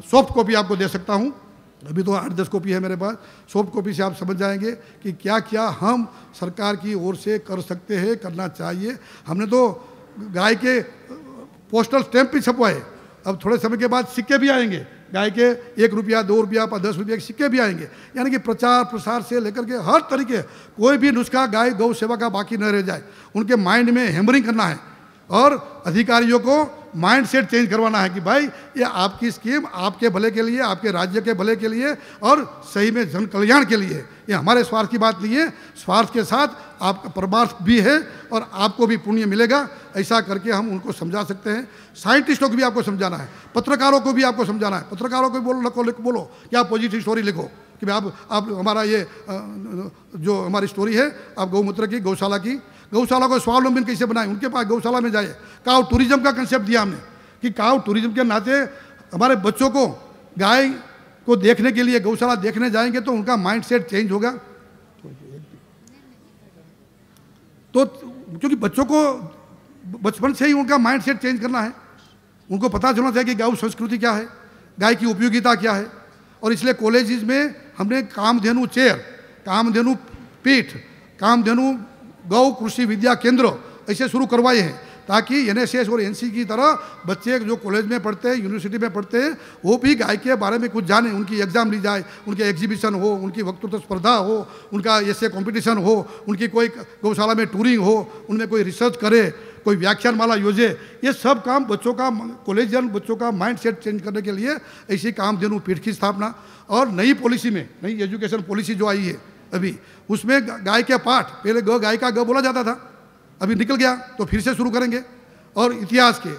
सॉफ्ट कॉपी आपको दे सकता हूँ, अभी तो 8-10 कॉपी है मेरे पास। सॉफ्ट कॉपी से आप समझ जाएंगे कि क्या क्या हम सरकार की ओर से कर सकते हैं, करना चाहिए। हमने तो गाय के पोस्टल स्टैंप भी छपवाए अब थोड़े समय के बाद सिक्के भी आएंगे, गाय के 1 रुपया 2 रुपया 10 रुपया के सिक्के भी आएंगे। यानी कि प्रचार प्रसार से लेकर के हर तरीके कोई भी नुस्खा गाय गौ सेवा का बाकी न रह जाए। उनके माइंड में हैमरिंग करना है और अधिकारियों को माइंड सेट चेंज करवाना है कि भाई ये आपकी स्कीम आपके भले के लिए, आपके राज्य के भले के लिए और सही में जन कल्याण के लिए। ये हमारे स्वार्थ की बात नहीं है, स्वार्थ के साथ आपका परमार्थ भी है और आपको भी पुण्य मिलेगा। ऐसा करके हम उनको समझा सकते हैं। साइंटिस्टों को भी आपको समझाना है, पत्रकारों को भी आपको समझाना है। पत्रकारों को भी बोलो कि आप पॉजिटिव स्टोरी लिखो कि भाई आप हमारा ये जो हमारी स्टोरी है आप गौमूत्र की, गौशाला की, गौशाला को स्वावलंबन कैसे बनाए, उनके पास गौशाला में जाए। काउ टूरिज्म का कंसेप्ट दिया हमने कि काउ टूरिज्म के नाते हमारे बच्चों को गाय को देखने के लिए गौशाला देखने जाएंगे तो उनका माइंड सेट चेंज होगा। तो क्योंकि बच्चों को बचपन से ही उनका माइंड सेट चेंज करना है, उनको पता चलना चाहिए कि गौ संस्कृति क्या है, गाय की उपयोगिता क्या है। और इसलिए कॉलेजेस में हमने कामधेनु चेयर, कामधेनु पीठ, कामधेनु गौ कृषि विद्या केंद्र ऐसे शुरू करवाए हैं ताकि एनएसएस और एनसी की तरह बच्चे जो कॉलेज में पढ़ते हैं, यूनिवर्सिटी में पढ़ते हैं, वो भी गाय के बारे में कुछ जाने, उनकी एग्जाम ली जाए, उनके एग्जीबिशन हो, उनकी वक्तृत्व स्पर्धा हो, उनका ऐसे कंपटीशन हो, उनकी कोई गौशाला में टूरिंग हो, उनमें कोई रिसर्च करे, कोई व्याख्यानमाला योजे। ये सब काम बच्चों का, कॉलेजियन बच्चों का माइंड सेट चेंज करने के लिए ऐसी कामधेनु पीठ की स्थापना। और नई पॉलिसी में, नई एजुकेशन पॉलिसी जो आई है अभी, उसमें गाय के पाठ, पहले गाय का ग बोला जाता था, अभी निकल गया तो फिर से शुरू करेंगे। और इतिहास के,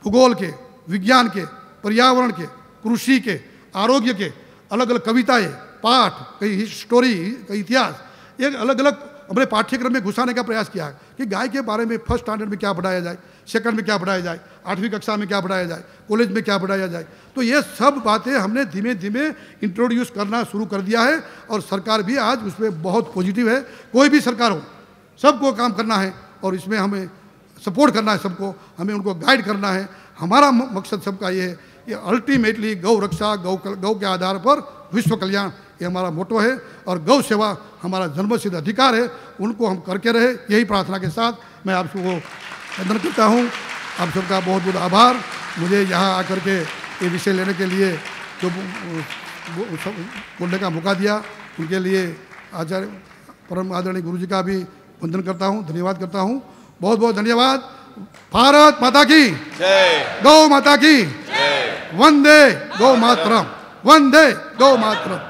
भूगोल के, विज्ञान के, पर्यावरण के, कृषि के, आरोग्य के अलग अलग कविताएं, पाठ, कई स्टोरी, कई इतिहास, एक अलग अलग हमने पाठ्यक्रम में घुसाने का प्रयास किया कि गाय के बारे में फर्स्ट स्टैंडर्ड में क्या पढ़ाया जाए, सेकंड में क्या पढ़ाया जाए, 8वीं कक्षा में क्या पढ़ाया जाए, कॉलेज में क्या पढ़ाया जाए। तो ये सब बातें हमने धीमे धीमे इंट्रोड्यूस करना शुरू कर दिया है और सरकार भी आज उसमें बहुत पॉजिटिव है। कोई भी सरकार हो, सबको काम करना है और इसमें हमें सपोर्ट करना है, सबको हमें उनको गाइड करना है। हमारा मकसद सबका ये है कि अल्टीमेटली गौ रक्षा, गौ के आधार पर विश्व कल्याण, ये हमारा मोटो है। और गौ सेवा हमारा जन्मसिद्ध अधिकार है, उनको हम करके रहे, यही प्रार्थना के साथ मैं आप सबको वंदन करता हूँ। आप सबका बहुत बहुत आभार, मुझे यहाँ आकर के ये विषय लेने के लिए जो बोलने का मौका दिया, उनके लिए आचार्य परम आदरणीय गुरु जी का भी वंदन करता हूँ, धन्यवाद करता हूँ। बहुत बहुत धन्यवाद। भारत माता की जय, गौ माता की जय, वंदे गौ मातरम, वंदे गौ मातरम।